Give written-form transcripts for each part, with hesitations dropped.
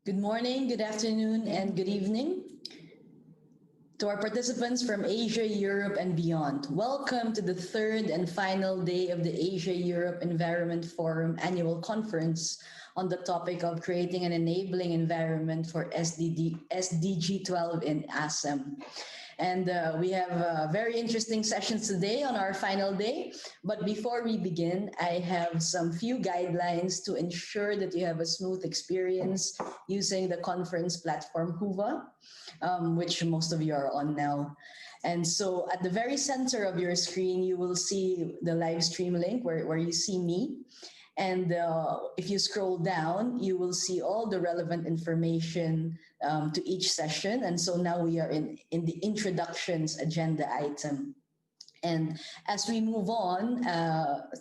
Good morning, good afternoon, and good evening to our participants from Asia, Europe, and beyond. Welcome to the third and final day of the Asia-Europe Environment Forum annual conference on the topic of creating an enabling environment for SDG 12 in ASEM. And we have very interesting sessions today on our final day. But before we begin, I have some few guidelines to ensure that you have a smooth experience using the conference platform Whova, which most of you are on now. And so at the very center of your screen, you will see the live stream link where you see me. And if you scroll down, you will see all the relevant information to each session. And so now we are in the introductions agenda item. And as we move on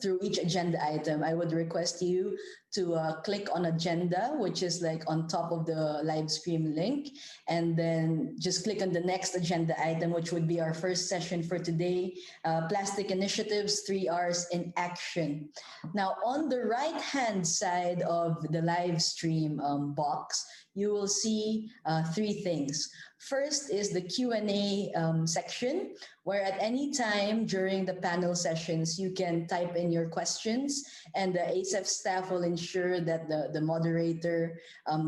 through each agenda item, I would request you to click on agenda, which is like on top of the live stream link, and then just click on the next agenda item, which would be our first session for today, Plastic Initiatives, 3 R's in Action. Now, on the right-hand side of the live stream box, you will see 3 things. First is the Q&A section, where at any time during the panel sessions, you can type in your questions, and the ASEF staff will ensure that the moderator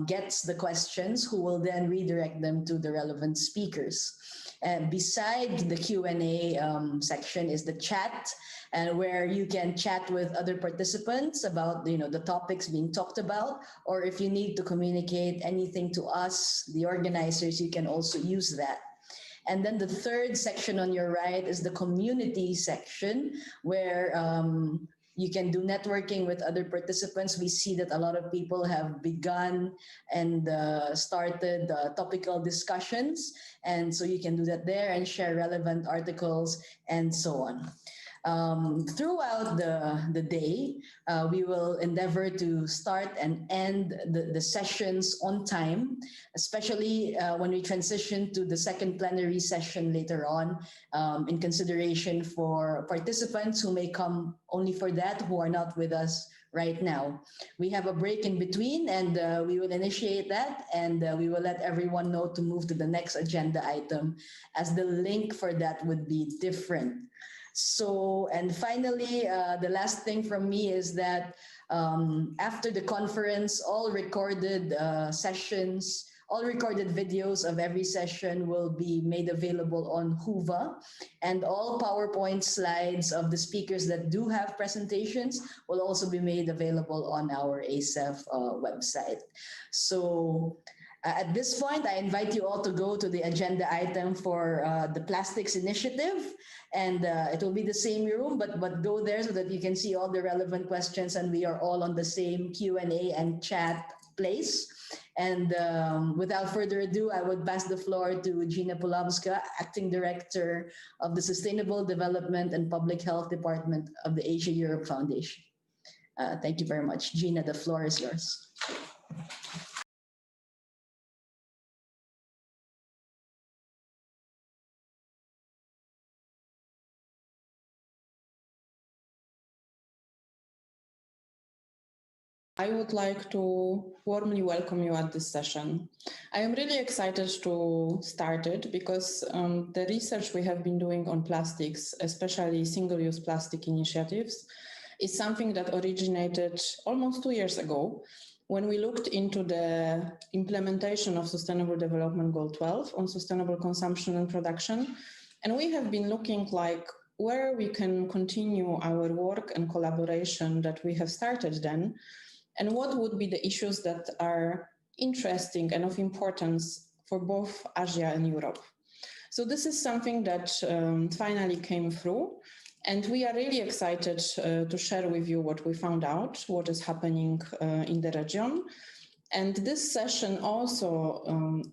gets the questions, who will then redirect them to the relevant speakers. And beside the Q&A section is the chat, and where you can chat with other participants about the topics being talked about, or if you need to communicate anything to us, the organizers, you can also use that. And then the third section on your right is the community section, where you can do networking with other participants. We see that a lot of people have begun and started topical discussions. And so you can do that there and share relevant articles and so on. Throughout the day, we will endeavor to start and end the sessions on time, especially when we transition to the second plenary session later on, in consideration for participants who may come only for that, who are not with us right now. We have a break in between, and we will initiate that, and we will let everyone know to move to the next agenda item, as the link for that would be different. So, and finally, the last thing from me is that after the conference, all recorded sessions, all recorded videos of every session will be made available on Whova, and all PowerPoint slides of the speakers that do have presentations will also be made available on our ASEF website. So at this point, I invite you all to go to the agenda item for the Plastics Initiative. And it will be the same room, but go there so that you can see all the relevant questions, and we are all on the same Q&A and chat place. And without further ado, I would pass the floor to Gina Pulamska, Acting Director of the Sustainable Development and Public Health Department of the Asia Europe Foundation. Thank you very much. Gina, the floor is yours. I would like to warmly welcome you at this session. I am really excited to start it because the research we have been doing on plastics, especially single-use plastic initiatives, is something that originated almost 2 years ago when we looked into the implementation of Sustainable Development Goal 12 on sustainable consumption and production. And we have been looking like where we can continue our work and collaboration that we have started then, and what would be the issues that are interesting and of importance for both Asia and Europe. So this is something that finally came through, and we are really excited to share with you what we found out, what is happening in the region. And this session also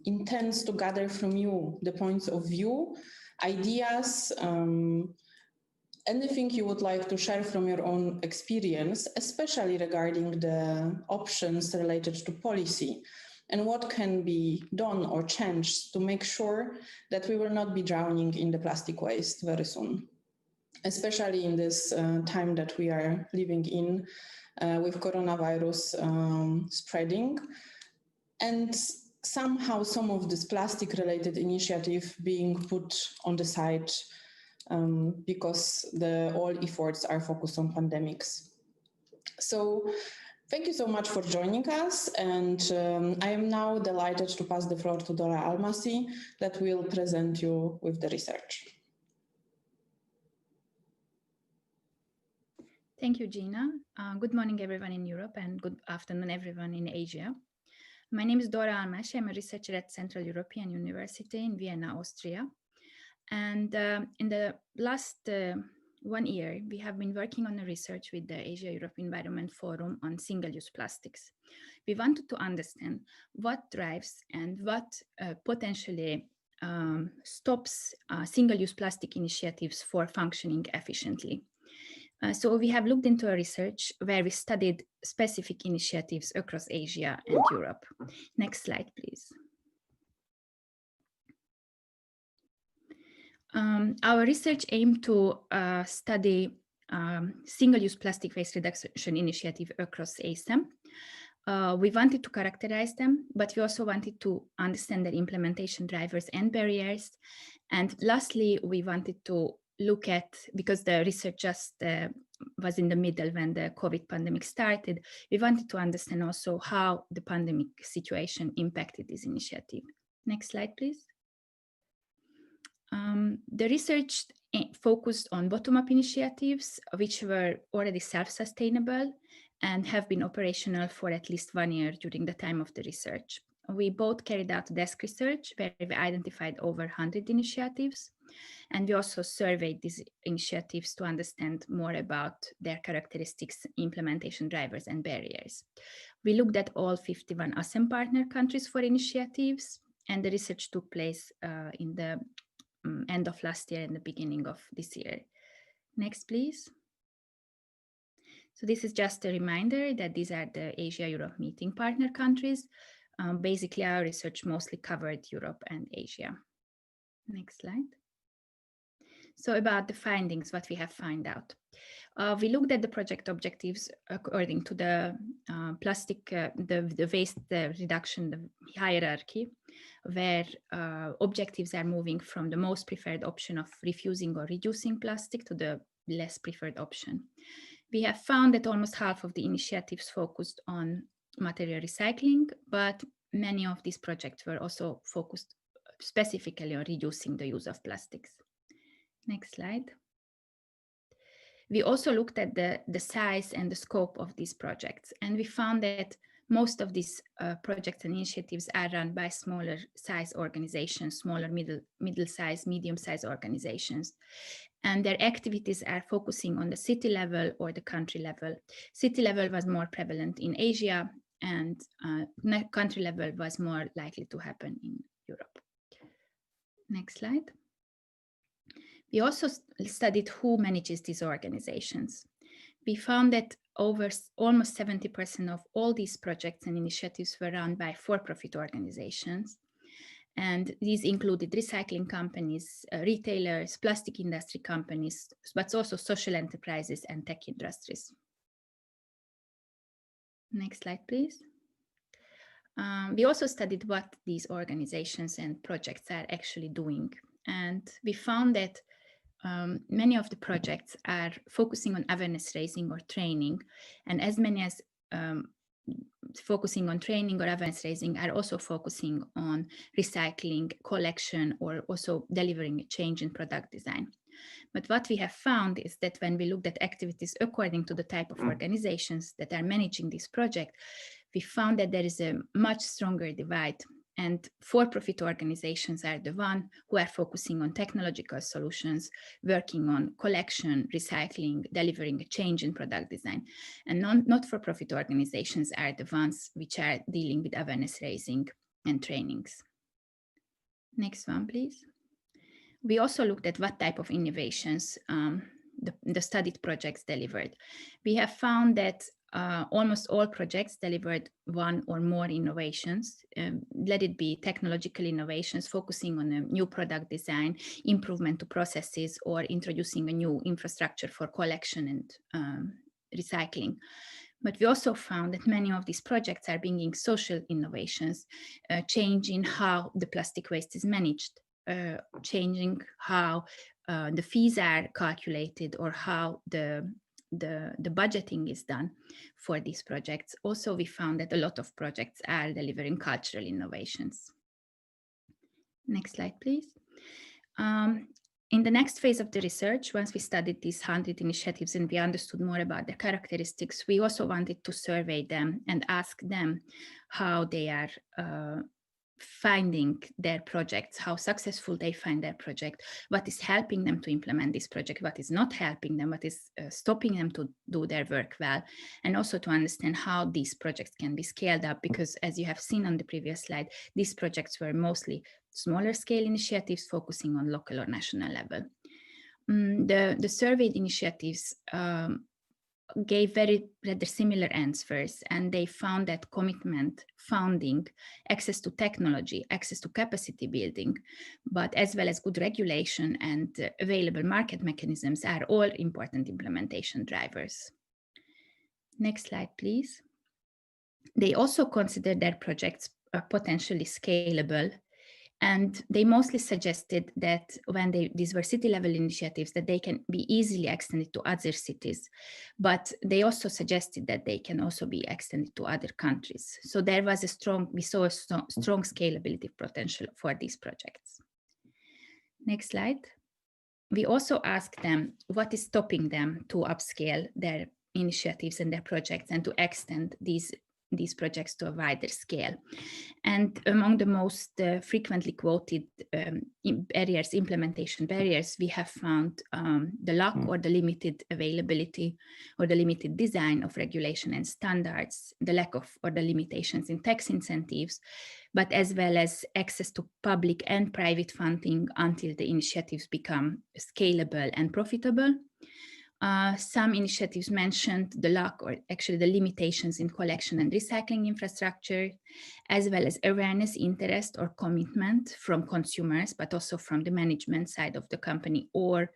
intends to gather from you the points of view, ideas, anything you would like to share from your own experience, especially regarding the options related to policy and what can be done or changed to make sure that we will not be drowning in the plastic waste very soon, especially in this time that we are living in with coronavirus spreading. and somehow some of this plastic-related initiative being put on the side because all efforts are focused on pandemics. So thank you so much for joining us, and I am now delighted to pass the floor to Dora Almasi that will present you with the research. Thank you, Gina. Good morning, everyone in Europe, and good afternoon, everyone in Asia. My name is Dora Almasi. I'm a researcher at Central European University in Vienna, Austria. And in the last 1 year, we have been working on a research with the Asia-Europe Environment Forum on single-use plastics. We wanted to understand what drives and what potentially stops single-use plastic initiatives for functioning efficiently. So we have looked into a research where we studied specific initiatives across Asia and Europe. Next slide, please. Our research aimed to study single-use plastic waste reduction initiative across ASEM. We wanted to characterize them, but we also wanted to understand their implementation drivers and barriers. And lastly, we wanted to look at, because the research just was in the middle when the COVID pandemic started, we wanted to understand also how the pandemic situation impacted this initiative. Next slide, please. The research focused on bottom-up initiatives, which were already self-sustainable and have been operational for at least 1 year during the time of the research. We both carried out desk research where we identified over 100 initiatives, and we also surveyed these initiatives to understand more about their characteristics, implementation drivers, and barriers. We looked at all 51 ASEM partner countries for initiatives, and the research took place in the end of last year and the beginning of this year. Next, please. So this is just a reminder that these are the Asia-Europe meeting partner countries. Basically, our research mostly covered Europe and Asia. Next slide. So about the findings, what we have found out. We looked at the project objectives according to the the waste reduction the hierarchy, where objectives are moving from the most preferred option of refusing or reducing plastic to the less preferred option. We have found that almost half of the initiatives focused on material recycling, but many of these projects were also focused specifically on reducing the use of plastics. Next slide. We also looked at the size and the scope of these projects, and we found that most of these projects and initiatives are run by smaller size organizations, smaller middle-size, medium-size organizations. And their activities are focusing on the city level or the country level. City level was more prevalent in Asia, and country level was more likely to happen in Europe. Next slide. We also studied who manages these organizations. We found that almost 70% of all these projects and initiatives were run by for-profit organizations. And these included recycling companies, retailers, plastic industry companies, but also social enterprises and tech industries. Next slide, please. We also studied what these organizations and projects are actually doing. And we found that many of the projects are focusing on awareness raising or training, and as many as focusing on training or awareness raising are also focusing on recycling, collection, or also delivering a change in product design. But what we have found is that when we looked at activities according to the type of organizations that are managing this project, we found that there is a much stronger divide. And for-profit organizations are the ones who are focusing on technological solutions, working on collection, recycling, delivering a change in product design. And not-for-profit organizations are the ones which are dealing with awareness raising and trainings. Next one, please. We also looked at what type of innovations the studied projects delivered. We have found that almost all projects delivered one or more innovations, let it be technological innovations focusing on a new product design, improvement to processes, or introducing a new infrastructure for collection and recycling. But we also found that many of these projects are bringing social innovations, changing how the plastic waste is managed, changing how the fees are calculated or how the budgeting is done for these projects. Also, we found that a lot of projects are delivering cultural innovations. Next slide, please. In the next phase of the research, once we studied these 100 initiatives and we understood more about their characteristics, we also wanted to survey them and ask them how they are finding their projects, how successful they find their project, what is helping them to implement this project, what is not helping them, what is stopping them to do their work well, and also to understand how these projects can be scaled up, because as you have seen on the previous slide, these projects were mostly smaller scale initiatives focusing on local or national level. The surveyed initiatives gave rather similar answers, and they found that commitment, funding, access to technology, access to capacity building, but as well as good regulation and available market mechanisms are all important implementation drivers. Next slide, please. They also considered their projects potentially scalable, and they mostly suggested that when these were city level initiatives, that they can be easily extended to other cities, but they also suggested that they can also be extended to other countries. So there was we saw a strong scalability potential for these projects. Next slide. We also asked them what is stopping them to upscale their initiatives and their projects and to extend these projects to a wider scale. And among the most frequently quoted implementation barriers, we have found the lack or the limited availability or the limited design of regulation and standards, the lack of or the limitations in tax incentives, but as well as access to public and private funding until the initiatives become scalable and profitable. Some initiatives mentioned the lack or actually the limitations in collection and recycling infrastructure, as well as awareness, interest, or commitment from consumers, but also from the management side of the company or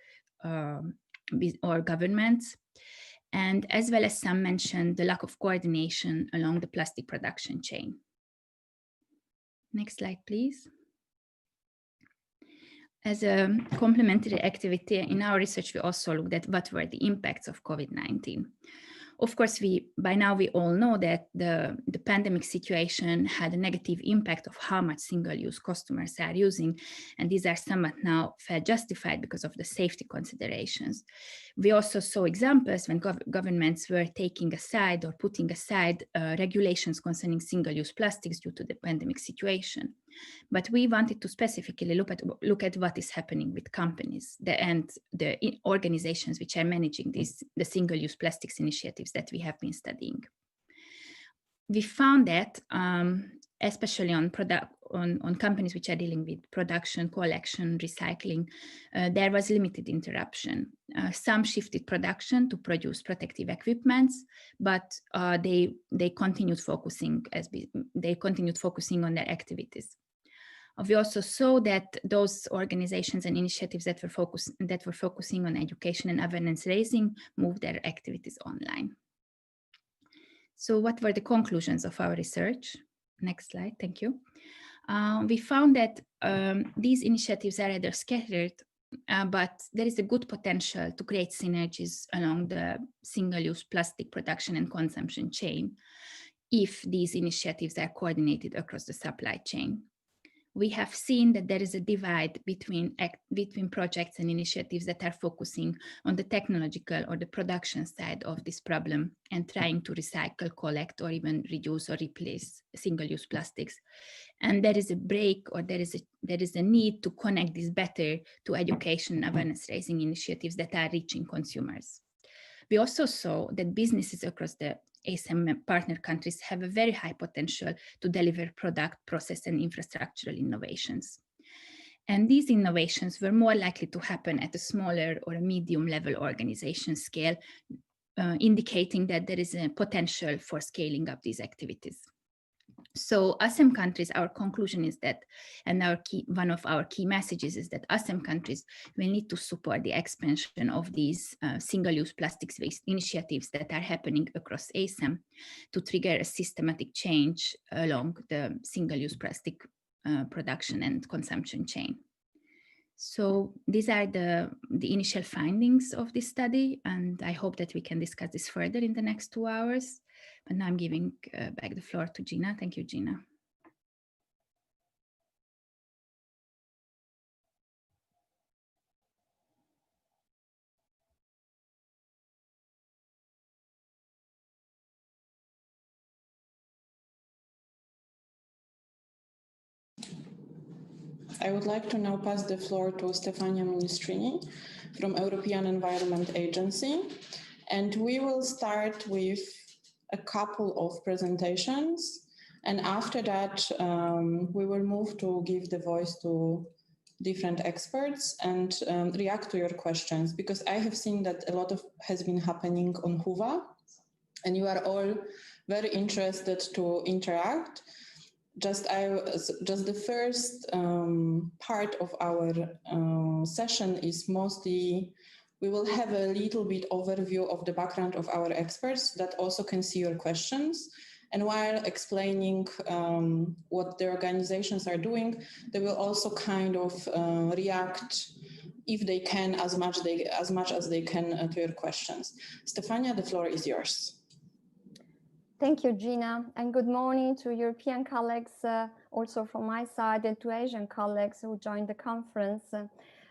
governments. And as well as some mentioned the lack of coordination along the plastic production chain. Next slide, please. As a complementary activity in our research, we also looked at what were the impacts of COVID-19. Of course, by now we all know that the pandemic situation had a negative impact of how much single-use customers are using, and these are somewhat now felt justified because of the safety considerations. We also saw examples when governments were taking aside or putting aside regulations concerning single-use plastics due to the pandemic situation. But we wanted to specifically look at what is happening with companies and the organizations which are managing the single-use plastics initiatives that we have been studying. We found that, especially on companies which are dealing with production, collection, recycling, there was limited interruption. Some shifted production to produce protective equipments, but they continued focusing on their activities. We also saw that those organizations and initiatives that were focusing on education and awareness raising moved their activities online. So what were the conclusions of our research? Next slide, thank you. We found that these initiatives are rather scattered, but there is a good potential to create synergies along the single-use plastic production and consumption chain if these initiatives are coordinated across the supply chain. We have seen that there is a divide between projects and initiatives that are focusing on the technological or the production side of this problem and trying to recycle, collect, or even reduce or replace single-use plastics. And there is a break, or there is a need to connect this better to education and awareness-raising initiatives that are reaching consumers. We also saw that businesses across the ASEM partner countries have a very high potential to deliver product, process, and infrastructural innovations. And these innovations were more likely to happen at a smaller or a medium level organization scale, indicating that there is a potential for scaling up these activities. So ASEM countries, our conclusion is that, and one of our key messages is that ASEM countries will need to support the expansion of these single-use plastics waste initiatives that are happening across ASEM to trigger a systematic change along the single-use plastic production and consumption chain. So these are the initial findings of this study, and I hope that we can discuss this further in the next 2 hours. But now I'm giving back the floor to Gina. Thank you, Gina. I would like to now pass the floor to Stefania Ministrini from European Environment Agency. And we will start with a couple of presentations. And after that, we will move to give the voice to different experts and react to your questions, because I have seen that a lot of has been happening on Huva, and you are all very interested to interact. Just the first part of our session is mostly, we will have a little bit overview of the background of our experts that also can see your questions. And while explaining what their organizations are doing, they will also kind of react, if they can, as much as they can to your questions. Stefania, the floor is yours. Thank you, Gina, and good morning to European colleagues, also from my side, and to Asian colleagues who joined the conference.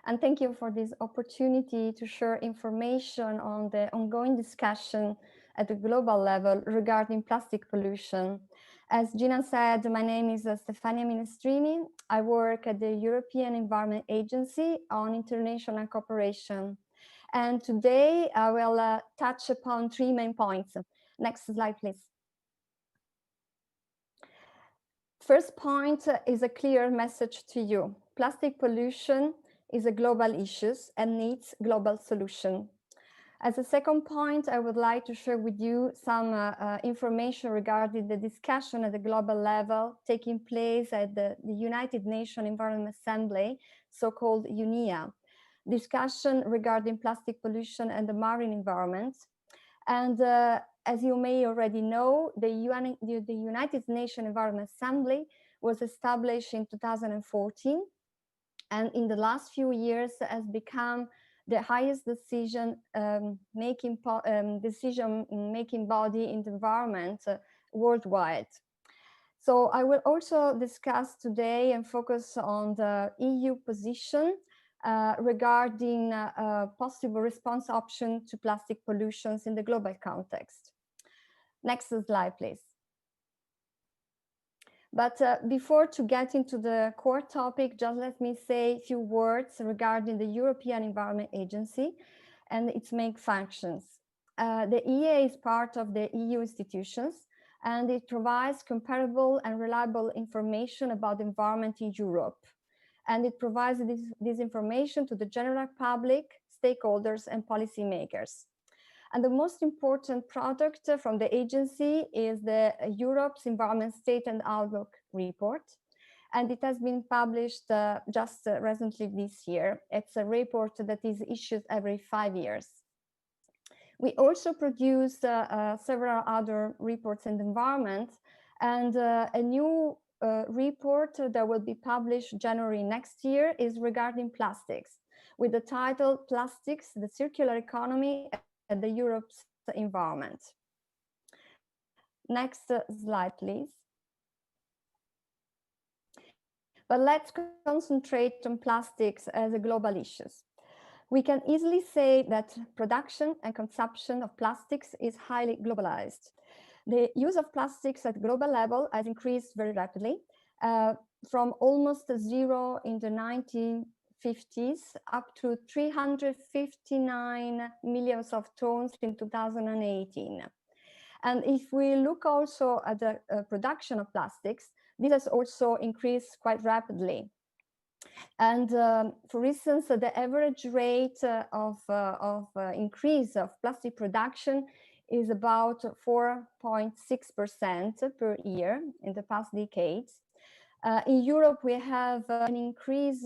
And thank you for this opportunity to share information on the ongoing discussion at the global level regarding plastic pollution. As Gina said, my name is Stefania Ministrini. I work at the European Environment Agency on international cooperation. And today I will touch upon 3 main points. Next slide, please. First point is a clear message to you. Plastic pollution is a global issue and needs global solution. As a second point, I would like to share with you some information regarding the discussion at the global level taking place at the United Nations Environment Assembly, so-called UNEA, discussion regarding plastic pollution and the marine environment. And as you may already know, the United Nations Environment Assembly was established in 2014, and in the last few years has become the highest decision-making body in the environment worldwide. So I will also discuss today and focus on the EU position regarding possible response option to plastic pollutions in the global context. Next slide, please. But before to get into the core topic, just let me say a few words regarding the European Environment Agency and its main functions. The EA is part of the EU institutions, and it provides comparable and reliable information about the environment in Europe. And it provides this information to the general public, stakeholders, and policymakers. And the most important product from the agency is the Europe's Environment State and Outlook report. And it has been published just recently this year. It's a report that is issued every 5 years. We also produce several other reports in the environment, and a new report that will be published January next year is regarding plastics, with the title Plastics, the Circular Economy and the Europe's Environment. Next slide, please. But let's concentrate on plastics as a global issue. We can easily say that production and consumption of plastics is highly globalized. The use of plastics at global level has increased very rapidly, from almost zero in the 1950s up to 359 million of tons in 2018. And if we look also at the production of plastics, this has also increased quite rapidly. And for instance, the average rate of increase of plastic production is about 4.6% per year in the past decades. In Europe, we have an increase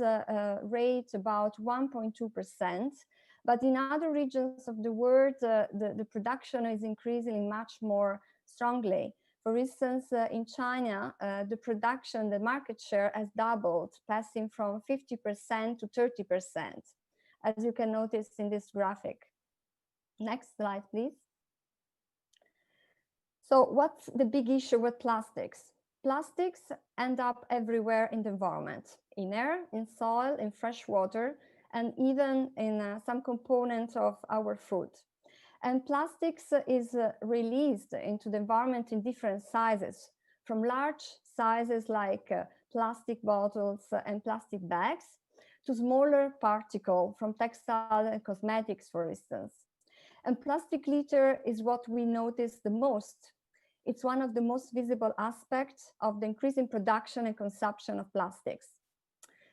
rate about 1.2%, but in other regions of the world, the production is increasing much more strongly. For instance, in China, the production, the market share has doubled, passing from 50% to 30%, as you can notice in this graphic. Next slide, please. So what's the big issue with plastics? Plastics end up everywhere in the environment, in air, in soil, in fresh water, and even in some components of our food. And plastics is released into the environment in different sizes, from large sizes like plastic bottles and plastic bags, to smaller particles from textile and cosmetics, for instance. And plastic litter is what we notice the most. It's one of the most visible aspects of the increasing production and consumption of plastics.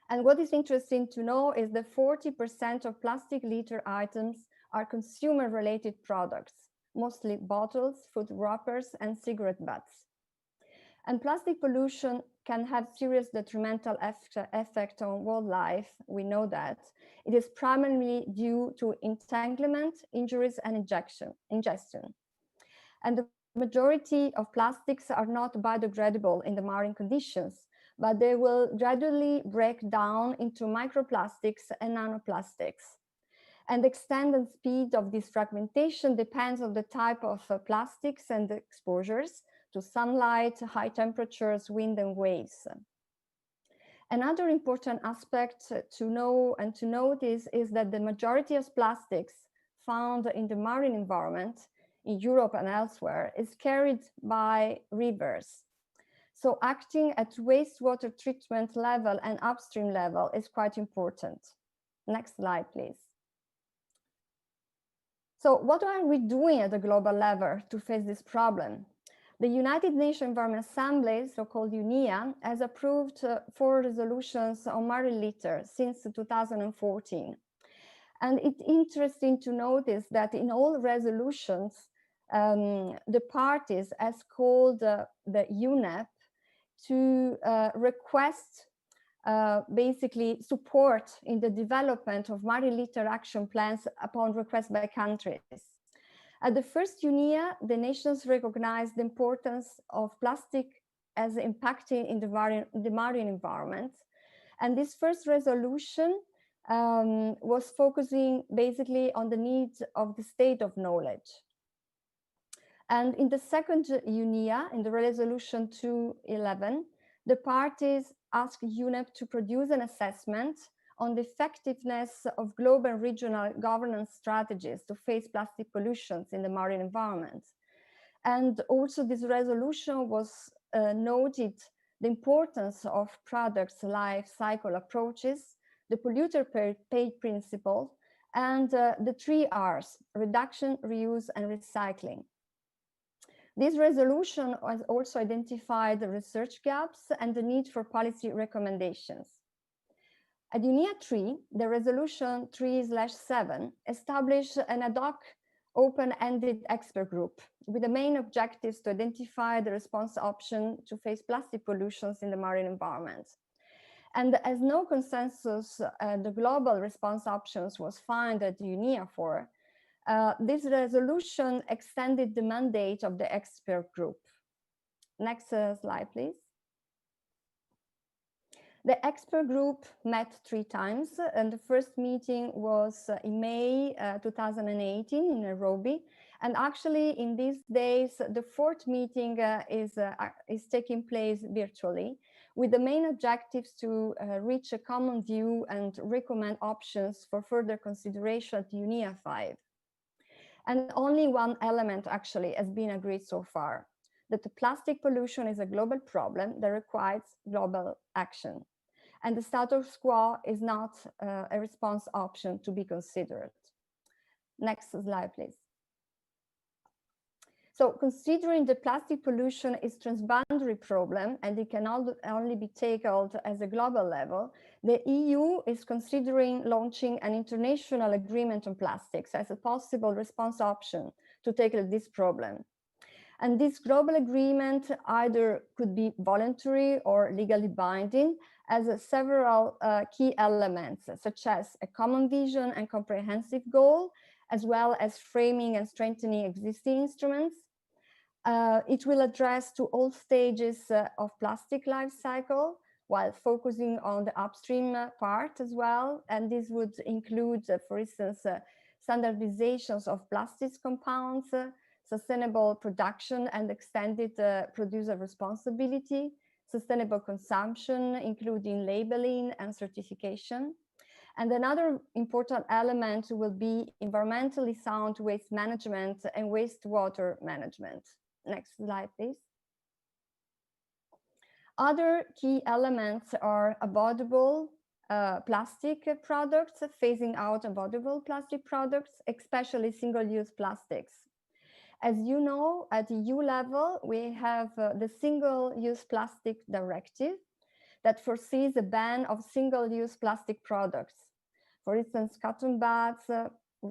And what is interesting to know is that 40% of plastic litter items are consumer-related products, mostly bottles, food wrappers, and cigarette butts. And plastic pollution can have serious detrimental effect on wildlife. We know that. It is primarily due to entanglement, injuries, and ingestion. And the majority of plastics are not biodegradable in the marine conditions, but they will gradually break down into microplastics and nanoplastics. And the extent and speed of this fragmentation depends on the type of plastics and the exposures to sunlight, high temperatures, wind, and waves. Another important aspect to know and to notice is that the majority of plastics found in the marine environment in Europe and elsewhere is carried by rivers. So acting at wastewater treatment level and upstream level is quite important. Next slide, please. So what are we doing at the global level to face this problem? The United Nations Environment Assembly, so-called UNEA, has approved 4 resolutions on marine litter since 2014. And it's interesting to notice that in all resolutions, the parties has called the UNEP to request basically support in the development of marine litter action plans upon request by countries. At the first UNEA, the nations recognized the importance of plastic as impacting in the marine environment. And this first resolution was focusing basically on the needs of the state of knowledge. And in the second UNEA, in the resolution 211, the parties asked UNEP to produce an assessment on the effectiveness of global and regional governance strategies to face plastic pollutions in the marine environment. And also this resolution was noted the importance of products life cycle approaches, the polluter pay principle, and the 3 R's, reduction, reuse, and recycling. This resolution has also identified the research gaps and the need for policy recommendations. At UNEA 3, the resolution 3/7 established an ad hoc open-ended expert group with the main objectives to identify the response option to face plastic pollutions in the marine environment. And as no consensus, the global response options was found at UNEA 4, this resolution extended the mandate of the expert group. Next slide, please. The expert group met 3 times, and the first meeting was in May 2018 in Nairobi. And actually, in these days, the 4th meeting is taking place virtually, with the main objectives to reach a common view and recommend options for further consideration at UNEA 5. And only one element actually has been agreed so far, that the plastic pollution is a global problem that requires global action. And the status quo is not a response option to be considered. Next slide, please. So considering the plastic pollution is a transboundary problem and it can only be tackled as a global level, the EU is considering launching an international agreement on plastics as a possible response option to tackle this problem. And this global agreement either could be voluntary or legally binding, as several key elements, such as a common vision and comprehensive goal, as well as framing and strengthening existing instruments. It will address to all stages of plastic life cycle, while focusing on the upstream part as well. And this would include, for instance, standardizations of plastics compounds, sustainable production and extended producer responsibility, sustainable consumption, including labeling and certification. And another important element will be environmentally sound waste management and wastewater management. Next slide, please. Other key elements are avoidable plastic products, phasing out avoidable plastic products, especially single-use plastics. As you know, at EU level, we have the Single-Use Plastic Directive that foresees a ban of single-use plastic products. For instance, cotton buds,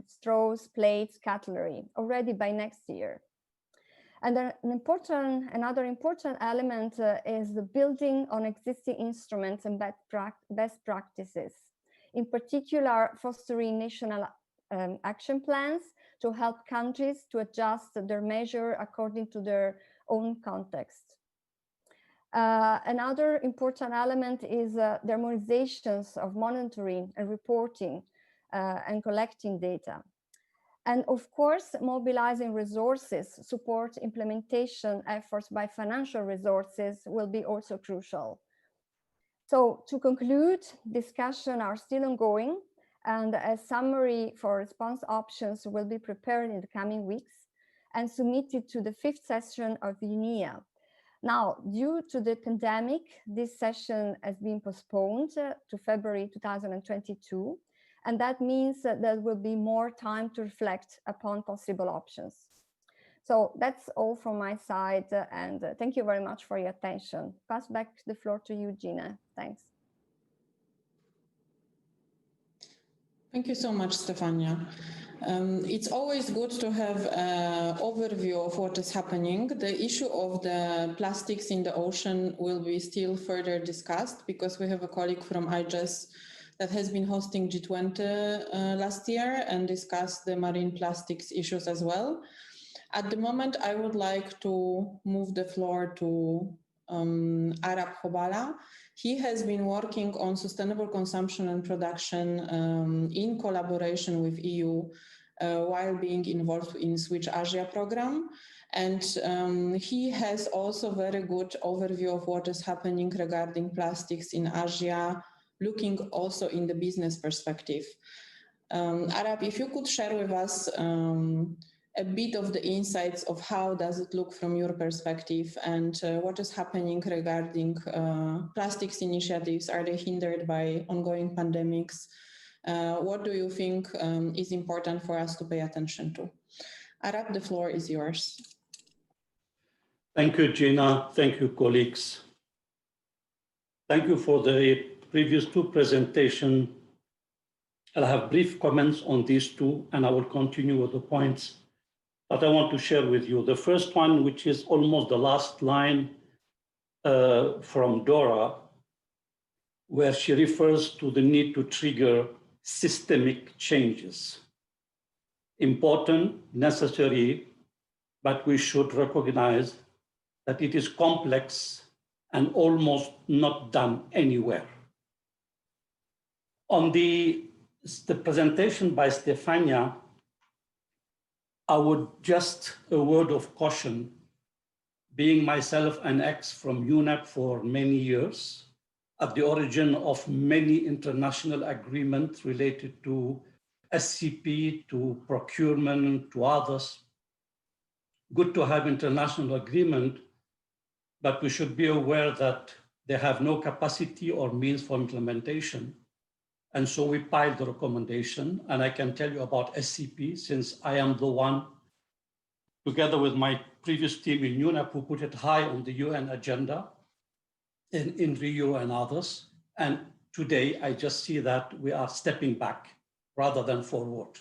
straws, plates, cutlery, already by next year. And another important element is the building on existing instruments and best practices, in particular fostering national action plans to help countries to adjust their measure according to their own context. Another important element is the harmonizations of monitoring and reporting and collecting data. And of course, mobilizing resources, support implementation efforts by financial resources will be also crucial. So to conclude, discussions are still ongoing, and a summary for response options will be prepared in the coming weeks and submitted to the 5th session of UNEA. Now, due to the pandemic, this session has been postponed to February 2022, and that means that there will be more time to reflect upon possible options. So that's all from my side, and thank you very much for your attention. Pass back the floor to you, Gina. Thanks. Thank you so much, Stefania. It's always good to have an overview of what is happening. The issue of the plastics in the ocean will be still further discussed because we have a colleague from IGES that has been hosting G20 last year and discussed the marine plastics issues as well. At the moment, I would like to move the floor to Arab Hobala. He has been working on sustainable consumption and production in collaboration with EU while being involved in Switch Asia program. And he has also very good overview of what is happening regarding plastics in Asia, looking also in the business perspective. Arab, if you could share with us a bit of the insights of how does it look from your perspective and what is happening regarding plastics initiatives? Are they hindered by ongoing pandemics? What do you think is important for us to pay attention to? Arab, the floor is yours. Thank you, Gina. Thank you, colleagues. Thank you for the previous 2 presentations. I'll have brief comments on these 2, and I will continue with the points that I want to share with you. The first one, which is almost the last line from Dora, where she refers to the need to trigger systemic changes. Important, necessary, but we should recognize that it is complex and almost not done anywhere. On the presentation by Stefania, I would just a word of caution, being myself an ex from UNEP for many years, at the origin of many international agreements related to SCP, to procurement, to others. Good to have international agreement, but we should be aware that they have no capacity or means for implementation. And so we piled the recommendation, and I can tell you about SCP since I am the one, together with my previous team in UNEP, who put it high on the UN agenda in Rio and others. And today I just see that we are stepping back rather than forward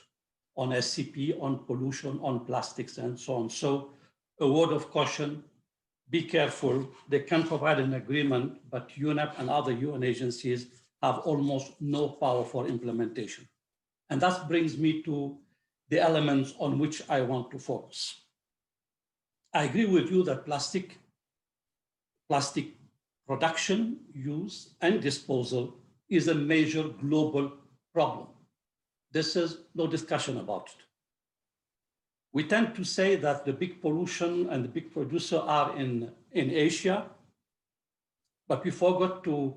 on SCP, on pollution, on plastics, and so on. So a word of caution, be careful. They can provide an agreement, but UNEP and other UN agencies have almost no power for implementation. And that brings me to the elements on which I want to focus. I agree with you that plastic production, use, and disposal is a major global problem. This is no discussion about it. We tend to say that the big pollution and the big producer are in Asia, but we forgot to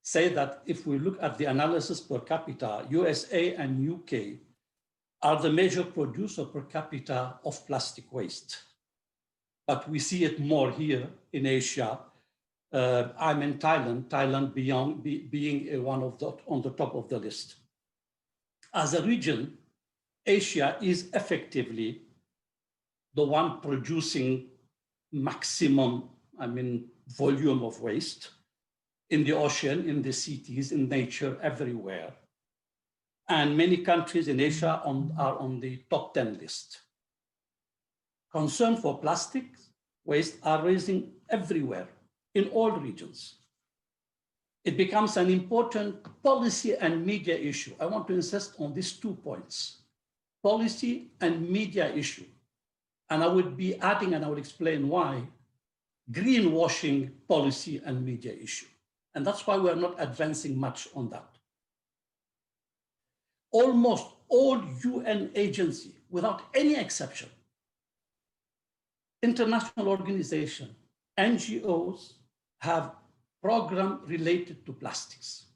say that if we look at the analysis per capita, USA and UK are the major producer per capita of plastic waste. But we see it more here in Asia. I'm in Thailand being one of the, on the top of the list. As a region, Asia is effectively the one producing maximum, volume of waste in the ocean, in the cities, in nature, everywhere. And many countries in Asia are on the top 10 list. Concern for plastic waste are rising everywhere, in all regions. It becomes an important policy and media issue. I want to insist on these 2 points, policy and media issue. And I would be adding, and I would explain why, greenwashing policy and media issue. And that's why we're not advancing much on that. Almost all UN agencies, without any exception, international organizations, NGOs, have programs related to plastics.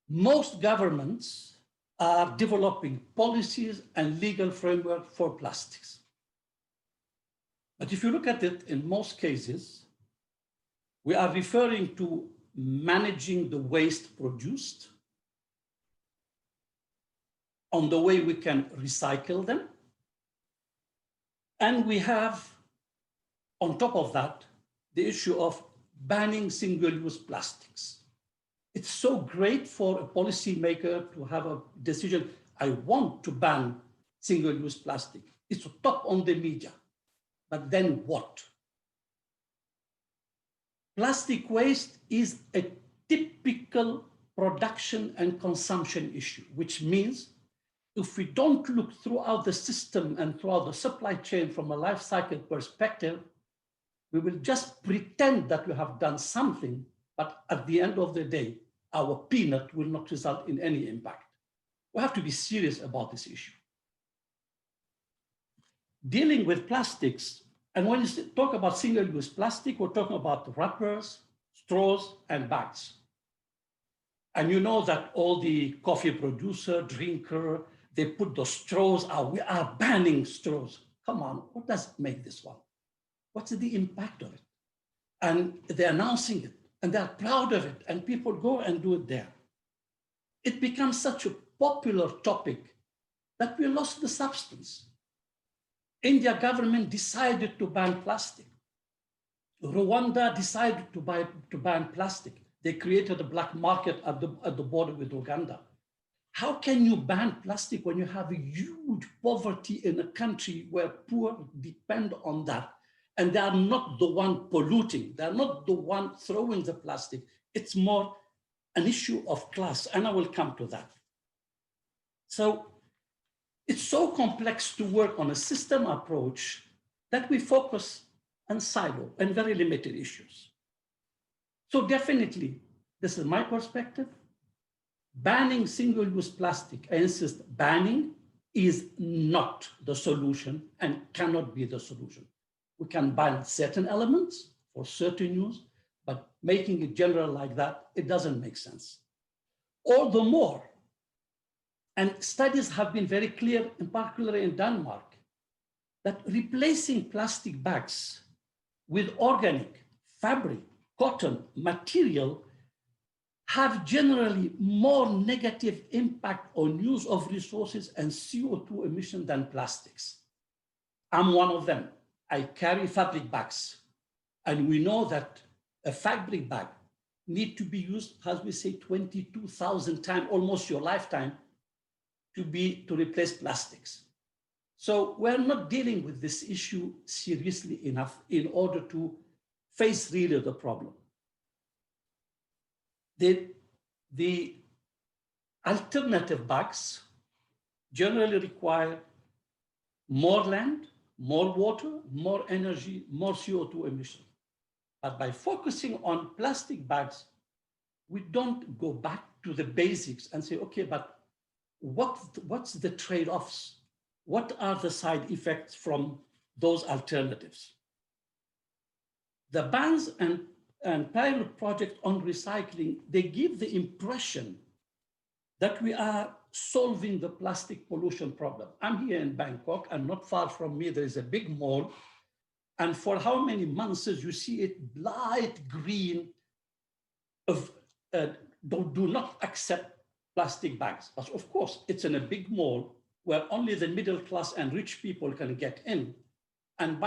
Most governments are developing policies and legal framework for plastics. But if you look at it, in most cases, we are referring to managing the waste produced, on the way we can recycle them. And we have, on top of that, the issue of banning single-use plastics. It's so great for a policymaker to have a decision, I want to ban single-use plastic. It's top on the media, but then what? Plastic waste is a typical production and consumption issue, which means if we don't look throughout the system and throughout the supply chain from a life cycle perspective, we will just pretend that we have done something, but at the end of the day, our peanut will not result in any impact. We have to be serious about this issue. Dealing with plastics, and when you talk about single-use plastic, we're talking about wrappers, straws, and bags. And you know that all the coffee producer, drinker, they put the straws out. We are banning straws. Come on, what does it make this one? What's the impact of it? And they're announcing it, and they're proud of it, and people go and do it there. It becomes such a popular topic that we lost the substance. India government decided to ban plastic. Rwanda decided to ban plastic. They created a black market at the border with Uganda. How can you ban plastic when you have a huge poverty in a country where poor depend on that? And they are not the one polluting. They are not the one throwing the plastic. It's more an issue of class, and I will come to that. So it's so complex to work on a system approach that we focus on silo and very limited issues. So definitely, this is my perspective. Banning single-use plastic, I insist, banning is not the solution and cannot be the solution. We can ban certain elements for certain use, but making it general like that, it doesn't make sense. All the more, and studies have been very clear, in particular in Denmark, that replacing plastic bags with organic, fabric, cotton material have generally more negative impact on use of resources and CO2 emission than plastics. I'm one of them. I carry fabric bags, and we know that a fabric bag needs to be used, as we say, 22,000 times, almost your lifetime, to replace plastics. So we're not dealing with this issue seriously enough in order to face really the problem. The alternative bags generally require more land, more water, more energy, more CO2 emission. But by focusing on plastic bags, we don't go back to the basics and say, okay, but what's the trade-offs? What are the side effects from those alternatives? The bans and pilot project on recycling, they give the impression that we are solving the plastic pollution problem. I'm here in Bangkok, and not far from me, there is a big mall. And for how many months you see it light green of do not accept plastic bags. But of course, it's in a big mall where only the middle class and rich people can get in and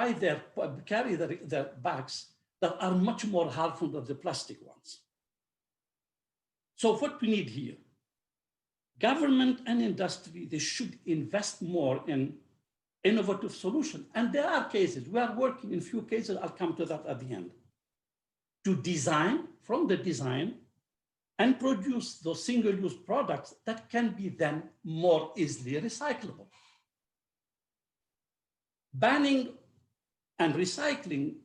carry their bags that are much more harmful than the plastic ones. So what we need here, government and industry, they should invest more in innovative solutions. And there are cases, we are working in few cases, I'll come to that at the end, to design, from the design, and produce those single-use products that can be then more easily recyclable. Banning and recycling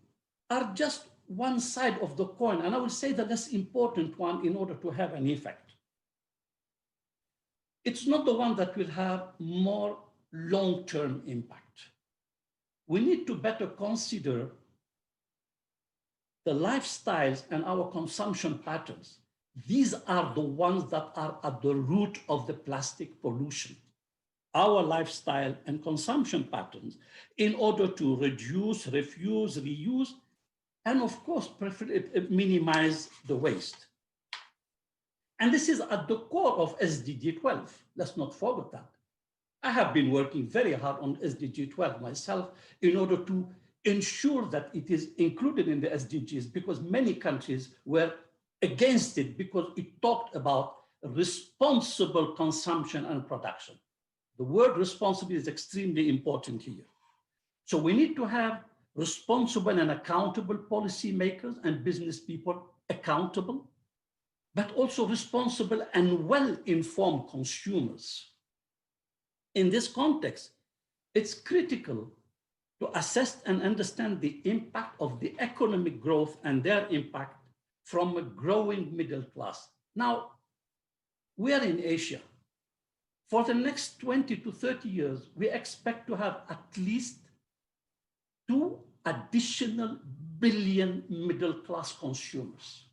are just one side of the coin, and I will say the less important one in order to have an effect. It's not the one that will have more long-term impact. We need to better consider the lifestyles and our consumption patterns. These are the ones that are at the root of the plastic pollution. Our lifestyle and consumption patterns in order to reduce, refuse, reuse, and of course, minimize the waste. And this is at the core of SDG 12. Let's not forget that. I have been working very hard on SDG 12 myself in order to ensure that it is included in the SDGs, because many countries were against it because it talked about responsible consumption and production. The word responsible is extremely important here. So we need to have responsible and accountable policymakers and business people accountable, but also responsible and well-informed consumers. In this context, it's critical to assess and understand the impact of the economic growth and their impact from a growing middle class. Now, we are in Asia. For the next 20 to 30 years, we expect to have at least 2 additional billion middle-class consumers.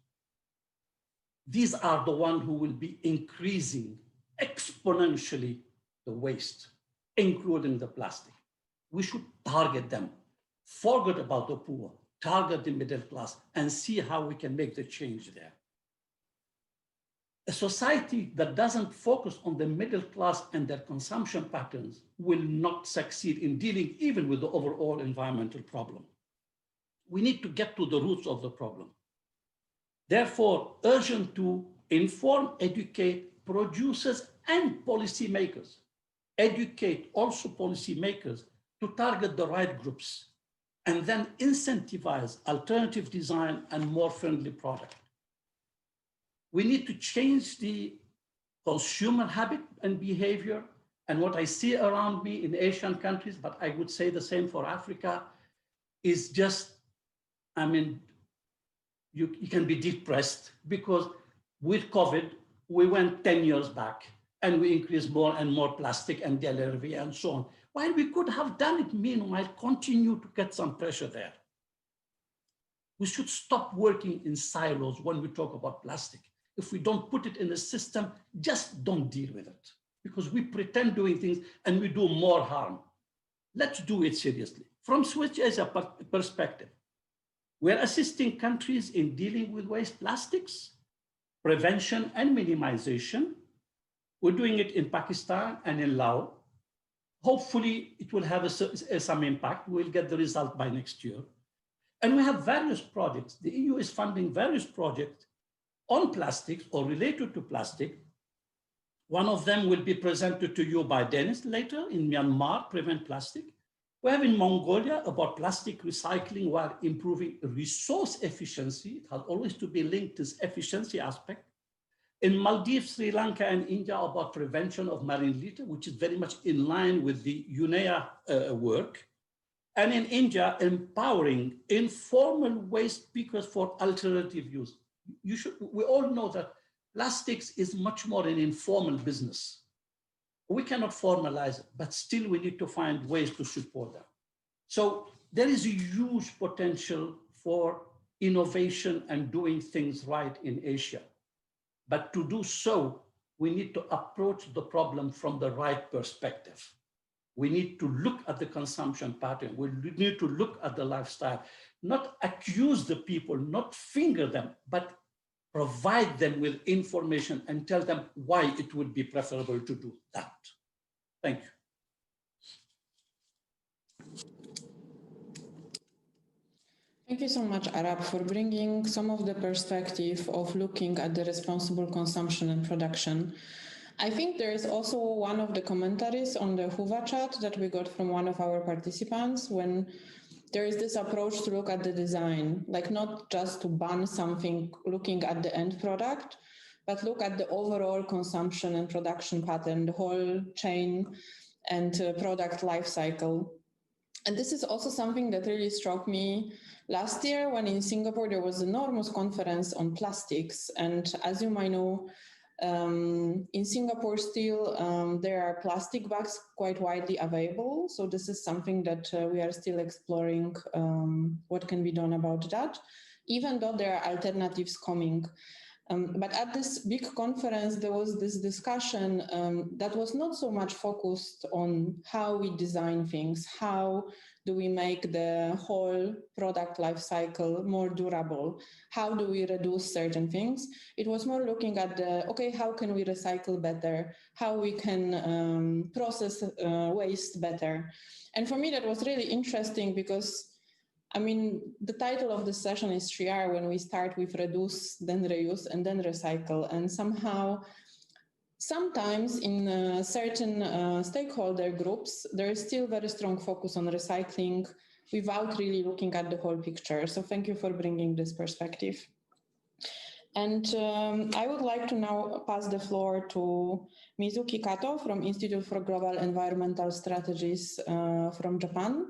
These are the ones who will be increasing exponentially the waste, including the plastic. We should target them, forget about the poor, target the middle class, and see how we can make the change there. A society that doesn't focus on the middle class and their consumption patterns will not succeed in dealing even with the overall environmental problem. We need to get to the roots of the problem. Therefore, urgent to inform, educate producers and policymakers. Educate also policymakers to target the right groups, and then incentivize alternative design and more friendly product. We need to change the consumer habit and behavior. And what I see around me in Asian countries, but I would say the same for Africa, is just, I mean, you can be depressed because with COVID, we went 10 years back and we increased more and more plastic and delivery and so on. While we could have done it, meanwhile, continue to get some pressure there. We should stop working in silos when we talk about plastic. If we don't put it in the system, just don't deal with it, because we pretend doing things and we do more harm. Let's do it seriously. From Switch Asia perspective, we're assisting countries in dealing with waste plastics, prevention and minimization. We're doing it in Pakistan and in Laos. Hopefully it will have some impact. We'll get the result by next year. And we have various projects. The EU is funding various projects on plastics or related to plastic, One of them will be presented to you by Dennis later in Myanmar, Prevent Plastic. We have in Mongolia about plastic recycling while improving resource efficiency. It has always to be linked to this efficiency aspect. In Maldives, Sri Lanka, and India about prevention of marine litter, which is very much in line with the UNEA work. And in India, empowering informal waste pickers for alternative use. We all know that plastics is much more an informal business. We cannot formalize it, but still we need to find ways to support them. So there is a huge potential for innovation and doing things right in Asia. But to do so, we need to approach the problem from the right perspective. We need to look at the consumption pattern. We need to look at the lifestyle, not accuse the people, not finger them, but provide them with information and tell them why it would be preferable to do that. Thank you. Thank you so much, Arab, for bringing some of the perspective of looking at the responsible consumption and production. I think there is also one of the commentaries on the Huva chat that we got from one of our participants when there is this approach to look at the design, like not just to ban something looking at the end product, but look at the overall consumption and production pattern, the whole chain and product life cycle. And this is also something that really struck me last year when in Singapore there was an enormous conference on plastics. And as you might know, in Singapore still there are plastic bags quite widely available. So this is something that we are still exploring what can be done about that, even though there are alternatives coming. But at this big conference, there was this discussion that was not so much focused on how we design things, how do we make the whole product life cycle more durable, how do we reduce certain things. It was more looking at the, okay, how can we recycle better, how we can process waste better. And for me, that was really interesting because I mean, the title of the session is 3R, when we start with reduce, then reuse, and then recycle. And somehow, sometimes in certain stakeholder groups, there is still very strong focus on recycling without really looking at the whole picture. So thank you for bringing this perspective. And I would like to now pass the floor to Mizuki Kato from Institute for Global Environmental Strategies from Japan.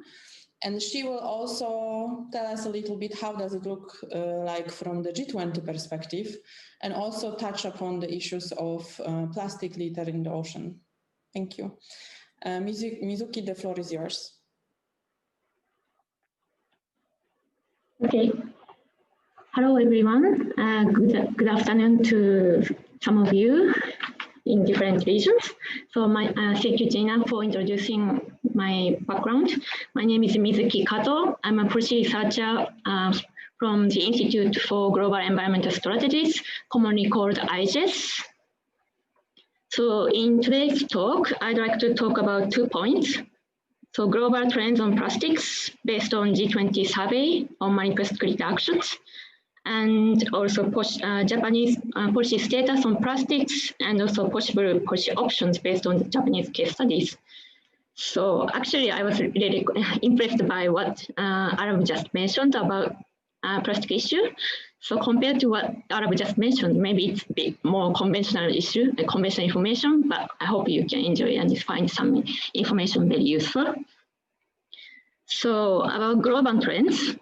And she will also tell us a little bit how does it look like from the G20 perspective, and also touch upon the issues of plastic litter in the ocean. Thank you. Mizuki, the floor is yours. Okay. Hello, everyone. Good afternoon to some of you in different regions. So thank you, Gina, for introducing my background. My name is Mizuki Kato. I'm a policy researcher from the Institute for Global Environmental Strategies, commonly called IGES. So in today's talk, I'd like to talk about 2 points. So global trends on plastics based on G20 survey on marine plastic litter actions, and also Japanese policy status on plastics, and also possible policy options based on the Japanese case studies. So actually, I was really impressed by what Arab just mentioned about plastic issue. So compared to what Arab just mentioned, maybe it's a bit more conventional issue, conventional information, but I hope you can enjoy and find some information very useful. So about global trends.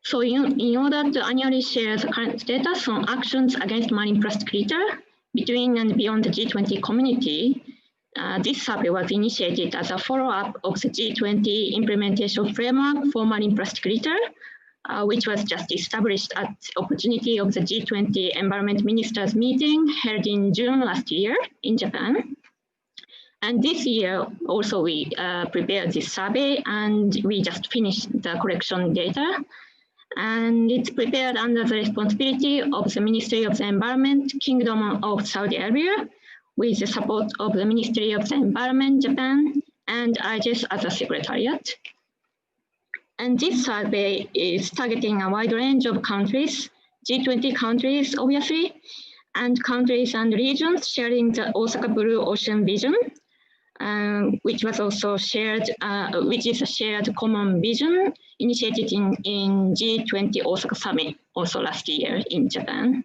So in order to annually share the current status on actions against marine plastic litter between and beyond the G20 community, this survey was initiated as a follow-up of the G20 implementation framework for marine plastic litter, which was just established at the opportunity of the G20 Environment Ministers meeting held in June last year in Japan. And this year also we prepared this survey, and we just finished the collection data. And it's prepared under the responsibility of the Ministry of the Environment, Kingdom of Saudi Arabia, with the support of the Ministry of the Environment, Japan, and IGES as a secretariat. And this survey is targeting a wide range of countries, G20 countries, obviously, and countries and regions sharing the Osaka Blue Ocean vision, which was also shared, which is a shared common vision initiated in G20 Osaka Summit also last year in Japan.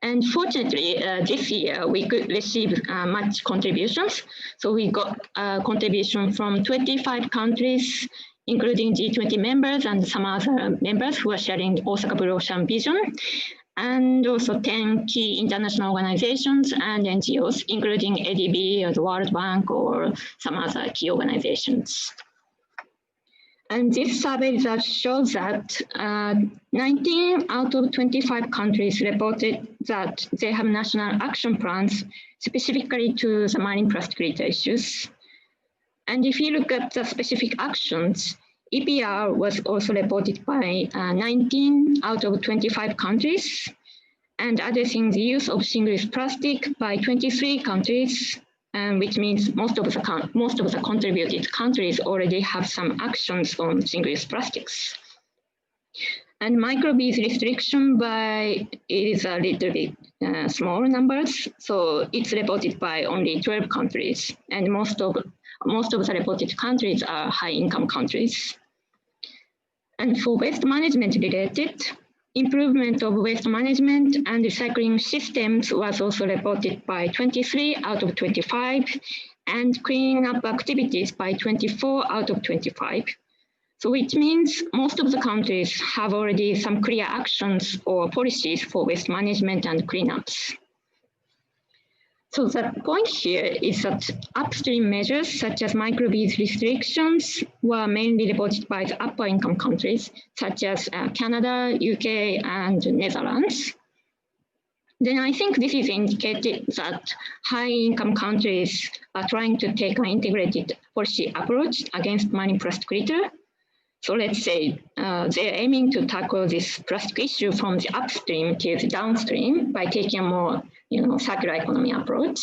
And fortunately, this year we could receive much contributions. So we got contribution from 25 countries, including G20 members and some other members who are sharing Osaka Blue Ocean vision, and also 10 key international organizations and NGOs, including ADB or the World Bank or some other key organizations. And this survey result shows that 19 out of 25 countries reported that they have national action plans specifically to the marine plastic litter issues. And if you look at the specific actions, EPR was also reported by 19 out of 25 countries, and addressing the use of single-use plastic by 23 countries, which means most of the contributed countries already have some actions on single-use plastics. And microbeads restriction by is a little bit small numbers, so it's reported by only 12 countries, and most of the reported countries are high-income countries. And for waste management related, improvement of waste management and recycling systems was also reported by 23 out of 25, and cleaning up activities by 24 out of 25. So which means most of the countries have already some clear actions or policies for waste management and cleanups. So the point here is that upstream measures such as microbeads restrictions were mainly reported by the upper income countries such as Canada, UK, and Netherlands. Then I think this is indicated that high income countries are trying to take an integrated policy approach against marine plastic litter. So let's say they're aiming to tackle this plastic issue from the upstream to the downstream by taking a more circular economy approach.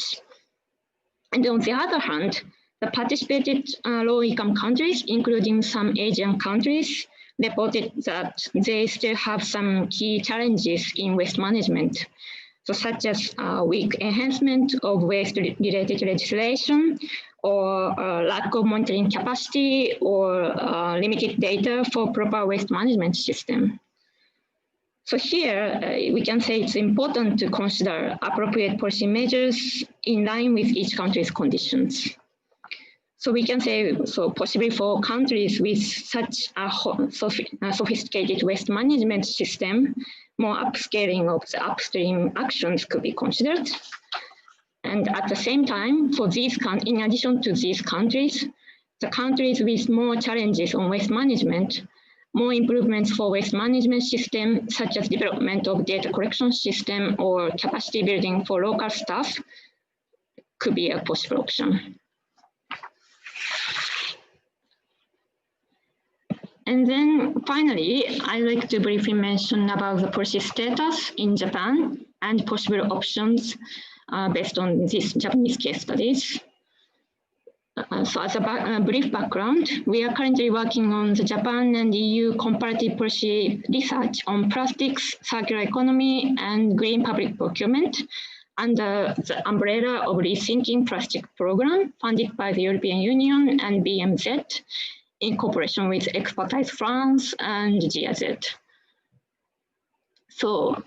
And on the other hand, the participated low-income countries, including some Asian countries, reported that they still have some key challenges in waste management, so such as weak enhancement of waste-related legislation, or lack of monitoring capacity, or limited data for proper waste management system. So here, we can say it's important to consider appropriate policy measures in line with each country's conditions. So we can say, so possibly for countries with such a sophisticated waste management system, more upscaling of the upstream actions could be considered. And at the same time, for these, in addition to these countries, the countries with more challenges on waste management, more improvements for waste management system, such as development of data collection system or capacity building for local staff, could be a possible option. And then finally, I'd like to briefly mention about the policy status in Japan and possible options based on these Japanese case studies. So as a brief background, we are currently working on the Japan and EU comparative policy research on plastics, circular economy, and green public procurement under the umbrella of Rethinking Plastic Program funded by the European Union and BMZ in cooperation with Expertise France and GIZ. So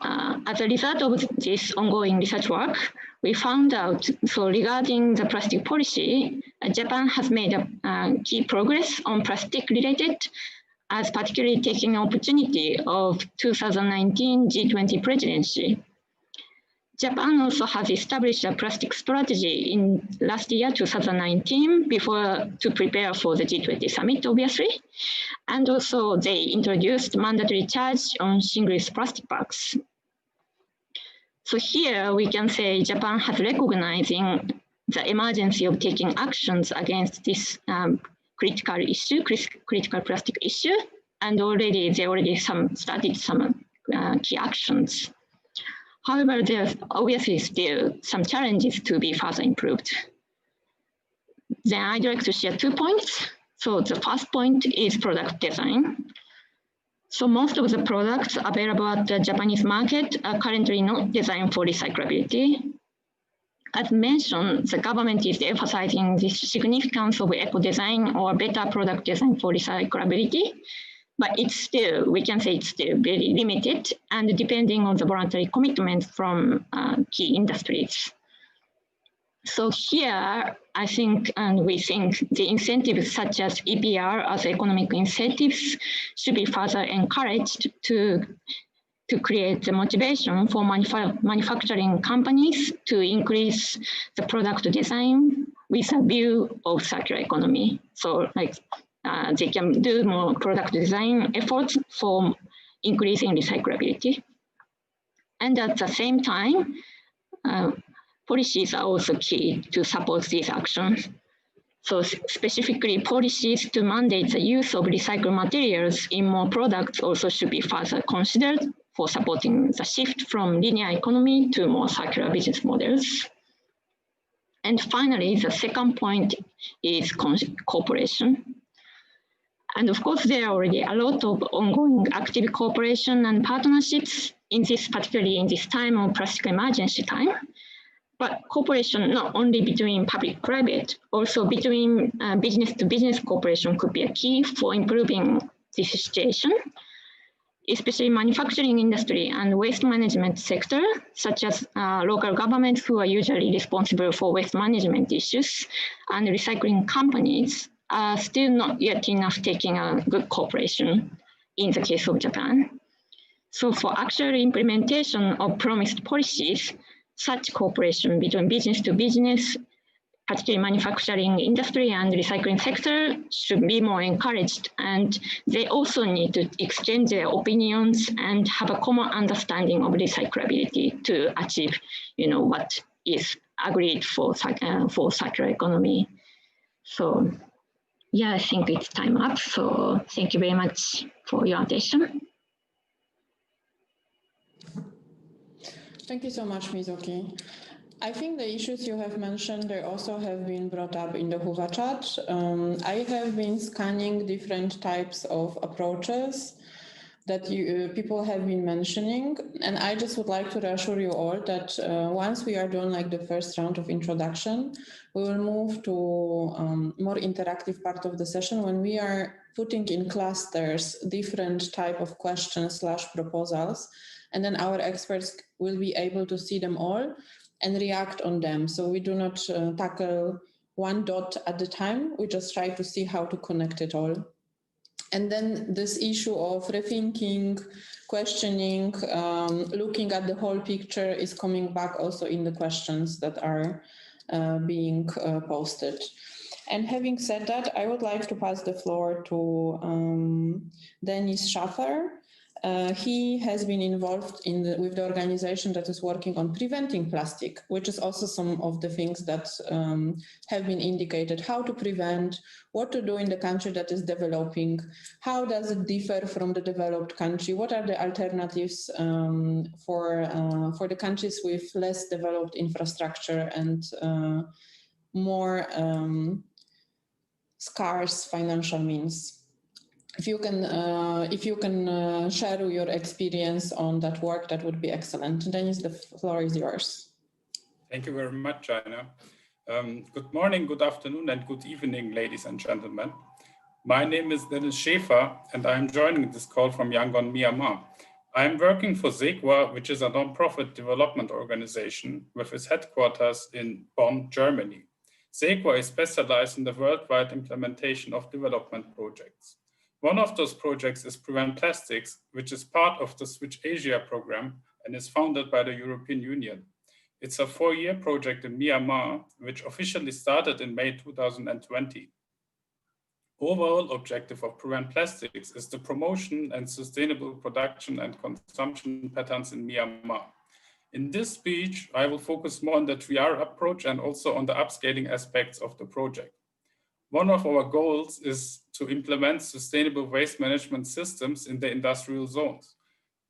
as a result of this ongoing research work, we found out, so regarding the plastic policy, Japan has made a key progress on plastic related, as particularly taking opportunity of 2019 G20 presidency. Japan also has established a plastic strategy in last year, 2019, to prepare for the G20 summit, obviously. And also they introduced mandatory charge on single-use plastic bags. So here we can say Japan has recognizing the emergency of taking actions against this critical plastic issue, and they already started some key actions. However, there's obviously still some challenges to be further improved. Then I'd like to share 2 points. So the first point is product design. So most of the products available at the Japanese market are currently not designed for recyclability. As mentioned, the government is emphasizing the significance of eco-design or better product design for recyclability, but it's still, we can say it's still very limited and depending on the voluntary commitment from key industries. So here, I think, and we think the incentives such as EPR as economic incentives should be further encouraged to create the motivation for manufacturing companies to increase the product design with a view of circular economy. So like they can do more product design efforts for increasing recyclability. And at the same time, policies are also key to support these actions. So specifically, policies to mandate the use of recycled materials in more products also should be further considered for supporting the shift from linear economy to more circular business models. And finally, the second point is cooperation. And of course, there are already a lot of ongoing active cooperation and partnerships in this, particularly in this time of plastic emergency time. But cooperation not only between public-private, also between business-to-business cooperation could be a key for improving this situation, especially manufacturing industry and waste management sector, such as local governments who are usually responsible for waste management issues, and recycling companies are still not yet enough taking a good cooperation in the case of Japan. So for actual implementation of promised policies, such cooperation between business to business, particularly manufacturing industry and recycling sector, should be more encouraged. And they also need to exchange their opinions and have a common understanding of recyclability to achieve, what is agreed for circular economy. So, yeah, I think it's time up. So thank you very much for your attention. Thank you so much, Mizuki. I think the issues you have mentioned, they also have been brought up in the Huva chat. I have been scanning different types of approaches that people have been mentioning. And I just would like to reassure you all that once we are done like the first round of introduction, we will move to more interactive part of the session when we are putting in clusters different type of questions / proposals. And then our experts will be able to see them all and react on them. So we do not tackle one dot at a time. We just try to see how to connect it all. And then this issue of rethinking, questioning, looking at the whole picture is coming back also in the questions that are being posted. And having said that, I would like to pass the floor to Dennis Schaffer. He has been involved with the organization that is working on preventing plastic, which is also some of the things that have been indicated, how to prevent, what to do in the country that is developing, how does it differ from the developed country, what are the alternatives for the countries with less developed infrastructure and more scarce financial means. If you can share your experience on that work, that would be excellent. Dennis, the floor is yours. Thank you very much, China. Good morning, good afternoon, and good evening, ladies and gentlemen. My name is Dennis Schäfer, and I'm joining this call from Yangon, Myanmar. I'm working for SEQA, which is a non-profit development organization with its headquarters in Bonn, Germany. SEQA is specialized in the worldwide implementation of development projects. One of those projects is Prevent Plastics, which is part of the Switch Asia program and is funded by the European Union. It's a 4-year project in Myanmar, which officially started in May 2020. Overall objective of Prevent Plastics is the promotion and sustainable production and consumption patterns in Myanmar. In this speech, I will focus more on the 3R approach and also on the upscaling aspects of the project. One of our goals is to implement sustainable waste management systems in the industrial zones.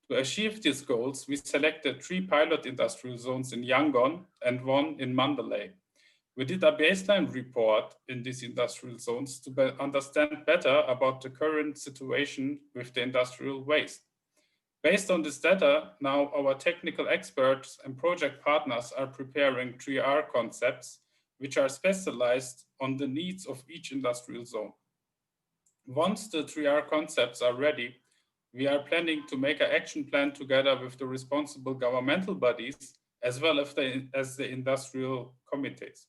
To achieve these goals, we selected 3 pilot industrial zones in Yangon and 1 in Mandalay. We did a baseline report in these industrial zones to understand better about the current situation with the industrial waste. Based on this data, now our technical experts and project partners are preparing 3R concepts, which are specialized on the needs of each industrial zone. Once the 3R concepts are ready, we are planning to make an action plan together with the responsible governmental bodies, as well as the industrial committees.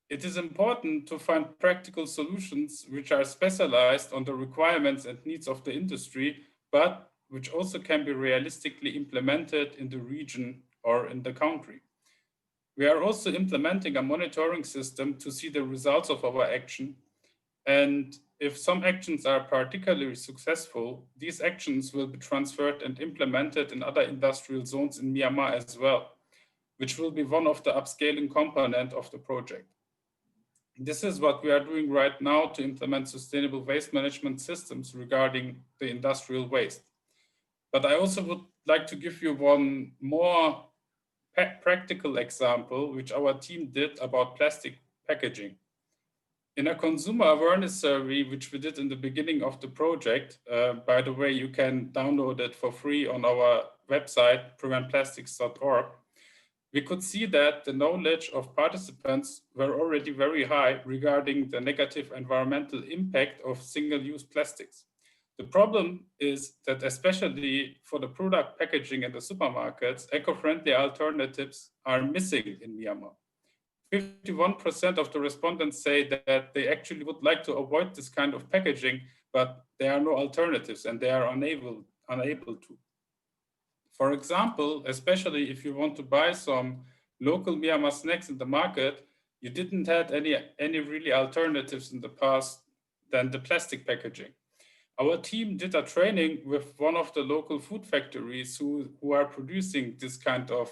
It is important to find practical solutions which are specialized on the requirements and needs of the industry, but which also can be realistically implemented in the region or in the country. We are also implementing a monitoring system to see the results of our action. And if some actions are particularly successful, these actions will be transferred and implemented in other industrial zones in Myanmar as well, which will be one of the upscaling component of the project. This is what we are doing right now to implement sustainable waste management systems regarding the industrial waste. But I also would like to give you one more practical example, which our team did about plastic packaging. In a consumer awareness survey, which we did in the beginning of the project, by the way, you can download it for free on our website, preventplastics.org, we could see that the knowledge of participants were already very high regarding the negative environmental impact of single-use plastics. The problem is that especially for the product packaging in the supermarkets, eco-friendly alternatives are missing in Myanmar. 51% of the respondents say that they actually would like to avoid this kind of packaging, but there are no alternatives and they are unable to. For example, especially if you want to buy some local Myanmar snacks in the market, you didn't have any really alternatives in the past than the plastic packaging. Our team did a training with one of the local food factories who are producing this kind of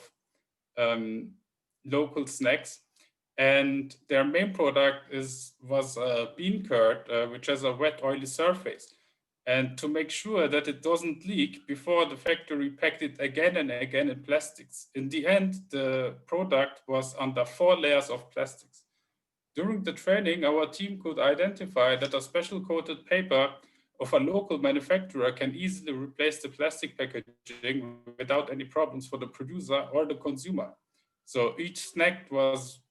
local snacks. And their main product was a bean curd, which has a wet, oily surface. And to make sure that it doesn't leak before the factory packed it again and again in plastics. In the end, the product was under 4 layers of plastics. During the training, our team could identify that a special coated paper of a local manufacturer can easily replace the plastic packaging without any problems for the producer or the consumer. So each snack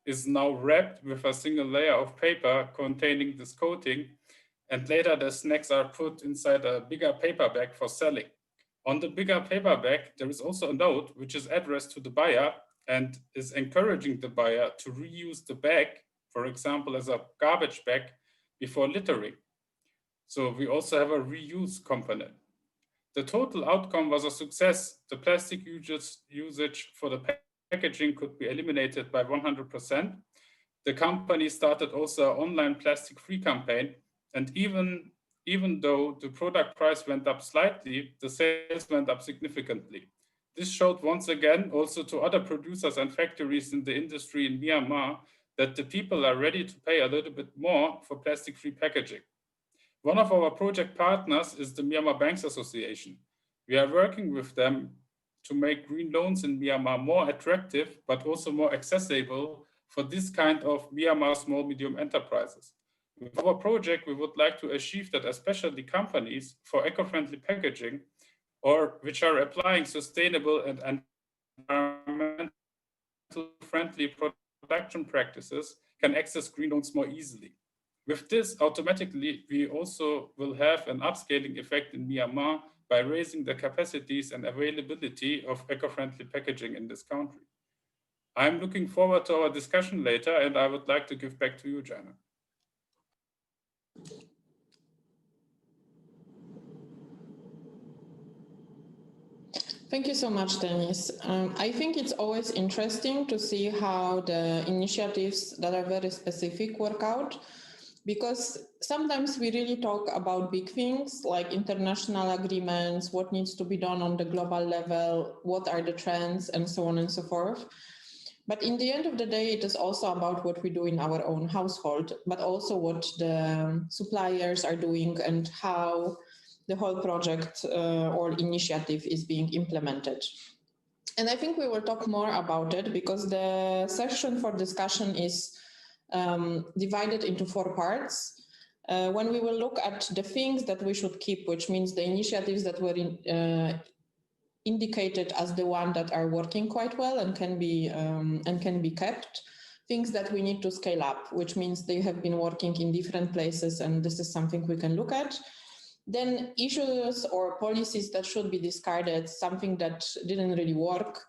is now wrapped with a single layer of paper containing this coating, and later the snacks are put inside a bigger paper bag for selling. On the bigger paper bag, there is also a note which is addressed to the buyer and is encouraging the buyer to reuse the bag, for example, as a garbage bag before littering. So we also have a reuse component. The total outcome was a success. The plastic usage for the packaging could be eliminated by 100%. The company started also an online plastic-free campaign, and even though the product price went up slightly, the sales went up significantly. This showed once again also to other producers and factories in the industry in Myanmar that the people are ready to pay a little bit more for plastic-free packaging. One of our project partners is the Myanmar Banks Association. We are working with them to make green loans in Myanmar more attractive, but also more accessible for this kind of Myanmar small medium enterprises. With our project, we would like to achieve that especially companies for eco-friendly packaging or which are applying sustainable and environmental friendly production practices can access green loans more easily. With this, automatically, we also will have an upscaling effect in Myanmar by raising the capacities and availability of eco-friendly packaging in this country. I'm looking forward to our discussion later, and I would like to give back to you, Jana. Thank you so much, Denis. I think it's always interesting to see how the initiatives that are very specific work out, because sometimes we really talk about big things like international agreements, what needs to be done on the global level, what are the trends, and so on and so forth. But in the end of the day, it is also about what we do in our own household, but also what the suppliers are doing and how the whole project or initiative is being implemented. And I think we will talk more about it because the session for discussion is divided into 4 parts. When we will look at the things that we should keep, which means the initiatives that were indicated as the one that are working quite well and can be kept. Things that we need to scale up, which means they have been working in different places, and this is something we can look at. Then issues or policies that should be discarded, something that didn't really work,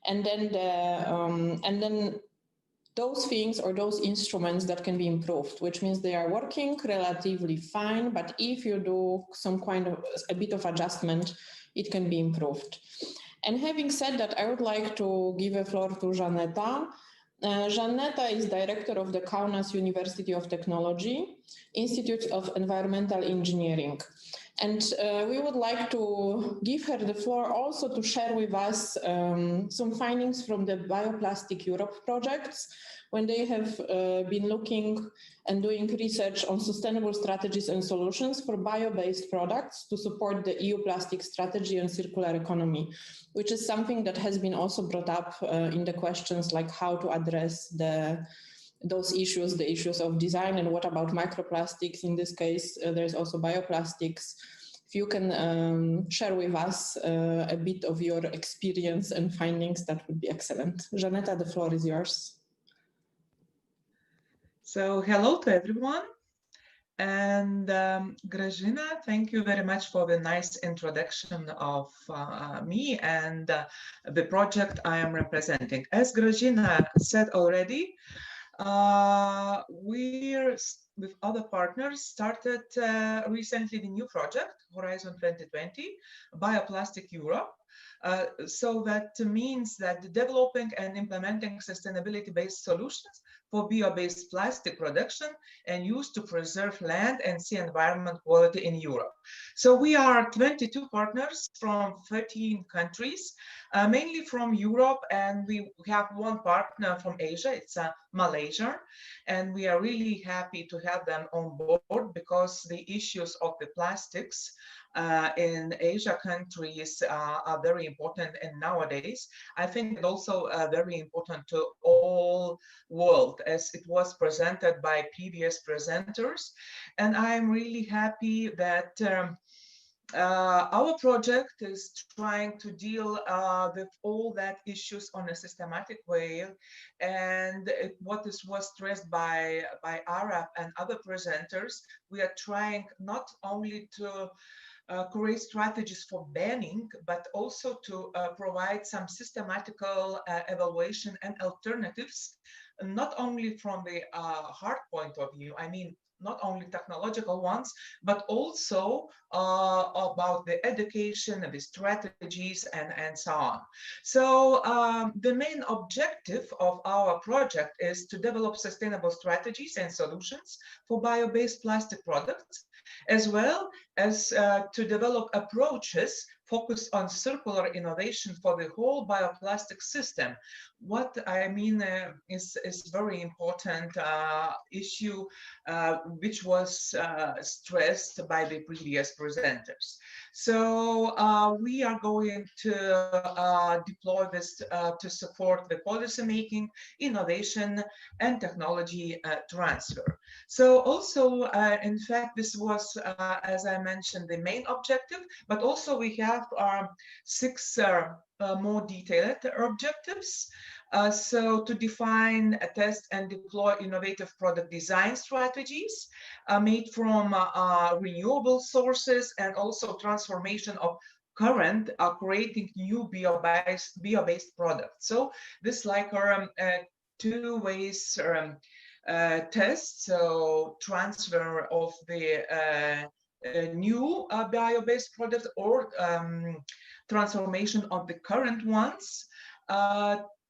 and then those things or those instruments that can be improved, which means they are working relatively fine, but if you do some kind of a bit of adjustment, it can be improved. And having said that, I would like to give a floor to Żaneta. Żaneta is director of the Kaunas University of Technology, Institute of Environmental Engineering. And we would like to give her the floor also to share with us some findings from the Bioplastic Europe projects, when they have been looking and doing research on sustainable strategies and solutions for bio-based products to support the EU plastic strategy and circular economy, which is something that has been also brought up in the questions like how to address those issues, the issues of design, and what about microplastics. In this case, there's also bioplastics. If you can share with us a bit of your experience and findings, that would be excellent. Żaneta, the floor is yours. So hello to everyone. And Grażyna, thank you very much for the nice introduction of me and the project I am representing. As Grażyna said already, we're with other partners started recently the new project, Horizon 2020, Bioplastic Europe. So that means that developing and implementing sustainability-based solutions for bio-based plastic production and use to preserve land and sea environment quality in Europe. So we are 22 partners from 13 countries, mainly from Europe, and we have one partner from Asia, it's Malaysia, and we are really happy to have them on board because the issues of the plastics in Asia countries are very important, and nowadays I think also very important to all world, as it was presented by previous presenters. And I'm really happy that our project is trying to deal with all that issues on a systematic way, and what was stressed by Arab and other presenters, we are trying not only to create strategies for banning, but also to provide some systematical evaluation and alternatives, not only from the hard point of view, I mean, not only technological ones, but also about the education and the strategies and so on. So the main objective of our project is to develop sustainable strategies and solutions for bio-based plastic products, as well as to develop approaches focused on circular innovation for the whole bioplastic system. What I mean is very important issue which was stressed by the previous presenters. So we are going to deploy this to support the policy making, innovation, and technology transfer. So also, in fact, this was, as I mentioned, the main objective, but also we have 6 more detailed objectives. So to define, test, and deploy innovative product design strategies made from renewable sources, and also transformation of current creating new bio-based products. So this like our 2 ways test, so transfer of the new bio-based product, or transformation of the current ones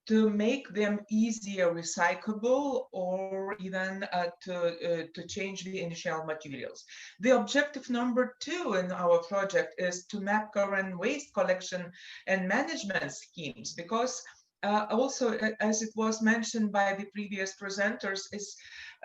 to make them easier recyclable, or even to change the initial materials. The objective number 2 in our project is to map current waste collection and management schemes, because also, as it was mentioned by the previous presenters, is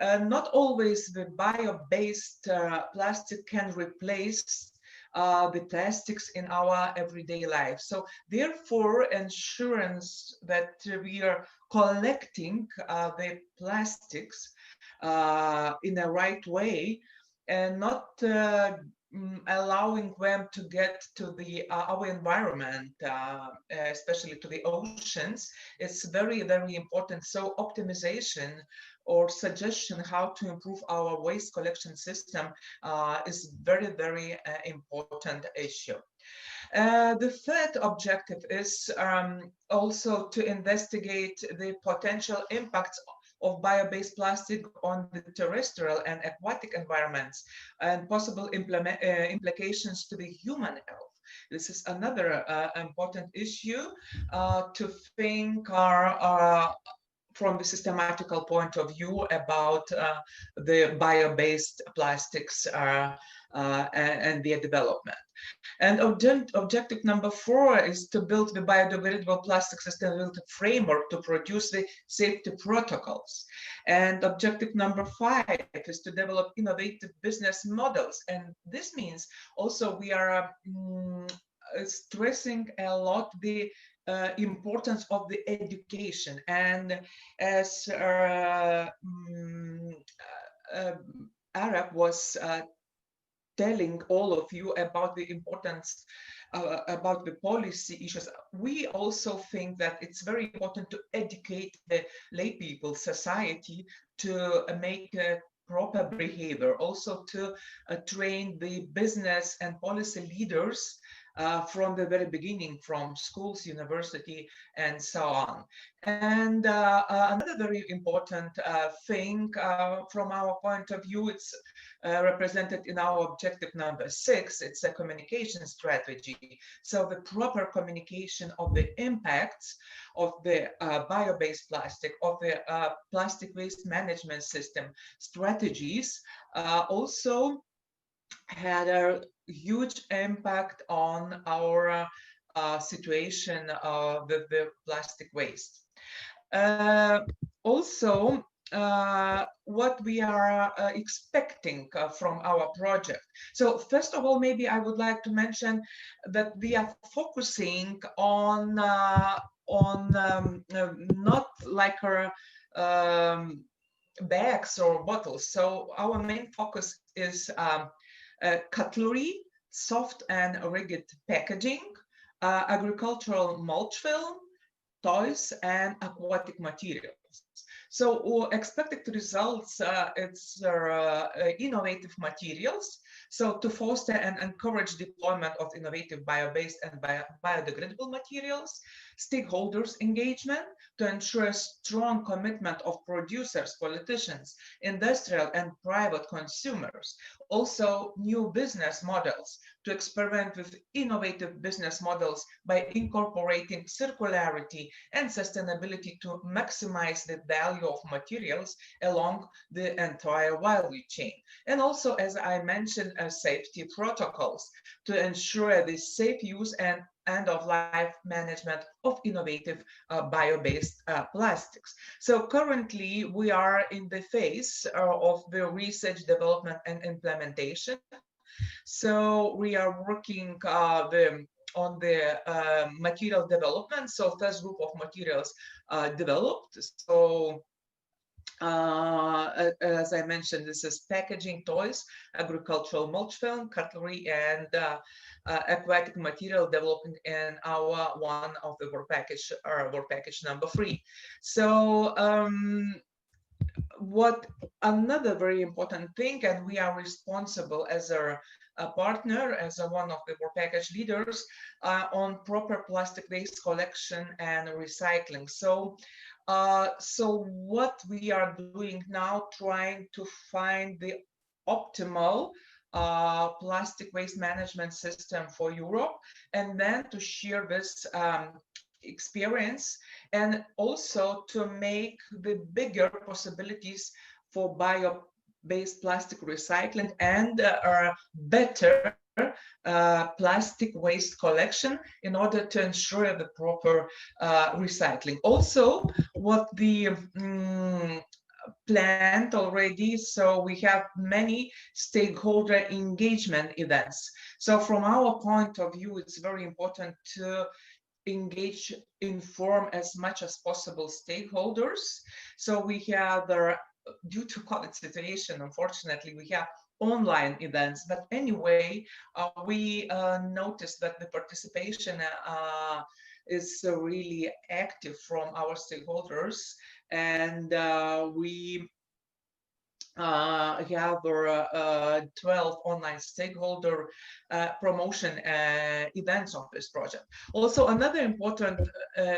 not always the bio-based plastic can replace the plastics in our everyday life. So therefore, ensurance that we are collecting the plastics in the right way and not allowing them to get to the our environment, especially to the oceans, is very, very important. So optimization or suggestion how to improve our waste collection system is very, very important issue. The third objective is also to investigate the potential impacts of bio-based plastic on the terrestrial and aquatic environments and possible implications to the human health. This is another important issue to think from the systematical point of view about the bio-based plastics and their development. And objective number 4 is to build the biodegradable plastic sustainability framework to produce the safety protocols. And objective number 5 is to develop innovative business models. And this means also we are stressing a lot the importance of the education. And as Arab was telling all of you about the importance about the policy issues, we also think that it's very important to educate the lay people, society, to make a proper behavior, also to train the business and policy leaders from the very beginning, from schools, university, and so on. And another very important thing from our point of view, it's represented in our objective number 6, it's a communication strategy. So the proper communication of the impacts of the bio-based plastic, of the plastic waste management system strategies also had a huge impact on our situation with the plastic waste. Also, what we are expecting from our project. So first of all, maybe I would like to mention that we are focusing on not like our bags or bottles. So our main focus is cutlery, soft and rigid packaging, agricultural mulch film, toys, and aquatic materials. So expected results, it's innovative materials. So to foster and encourage deployment of innovative bio-based and biodegradable materials, stakeholders engagement to ensure a strong commitment of producers, politicians, industrial and private consumers. Also new business models to experiment with innovative business models by incorporating circularity and sustainability to maximize the value of materials along the entire value chain. And also, as I mentioned, safety protocols to ensure the safe use and end-of-life management of innovative bio-based plastics. So currently we are in the phase of the research, development and implementation. So we are working on the material development. So first group of materials developed. So as I mentioned, this is packaging, toys, agricultural mulch film, cutlery, and aquatic material developing in our one of the work package number 3. So what another very important thing, and we are responsible as a partner, as one of the work package leaders on proper plastic waste collection and recycling. So so what we are doing now, trying to find the optimal plastic waste management system for Europe, and then to share this experience, and also to make the bigger possibilities for bio-based plastic recycling and better plastic waste collection in order to ensure the proper recycling. Also, what the planned already. So we have many stakeholder engagement events. So from our point of view, it's very important to engage, inform as much as possible stakeholders. So we have, due to COVID situation, unfortunately, we have online events. But anyway, we noticed that the participation is really active from our stakeholders, and we have 12 online stakeholder promotion events of this project. Also, another important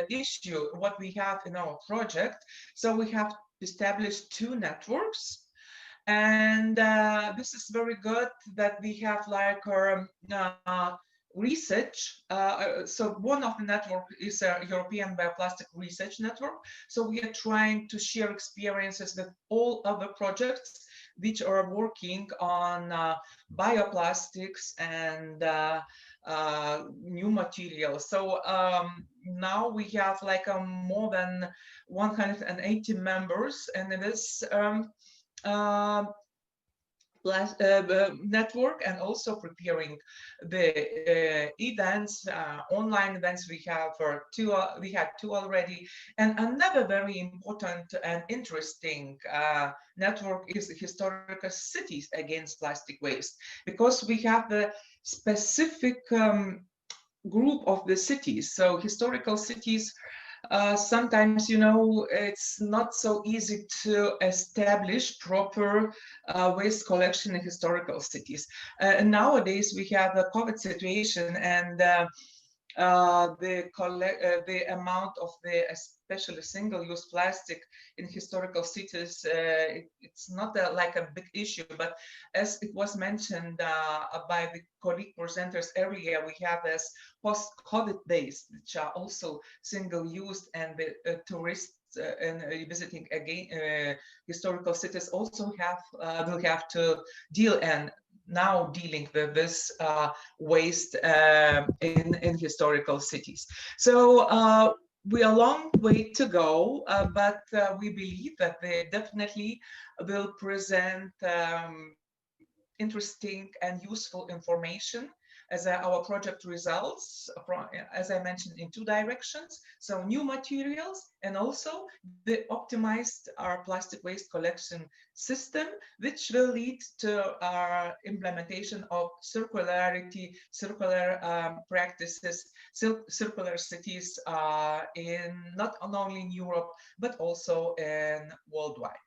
issue, what we have in our project, so we have established 2 networks. And this is very good that we have like research. So one of the network is a European Bioplastic Research Network. So we are trying to share experiences with all other projects which are working on bioplastics and new materials. So now we have like more than 180 members, and it is network, and also preparing the events, online events. We have 2. We had 2 already, and another very important and interesting network is the historical cities against plastic waste, because we have the specific group of the cities. So historical cities, sometimes, you know, it's not so easy to establish proper waste collection in historical cities. And nowadays we have a COVID situation, and the amount of the especially single-use plastic in historical cities, it's not like a big issue, but as it was mentioned by the colleague presenters earlier, we have this post-COVID days, which are also single-use, and the tourists and visiting again historical cities also will have to deal, and now dealing with this waste in historical cities. So we are a long way to go, but we believe that they definitely will present interesting and useful information as our project results, as I mentioned, in 2 directions. So new materials, and also the optimized our plastic waste collection system, which will lead to our implementation of circularity, circular practices, circular cities in not only in Europe, but also in worldwide.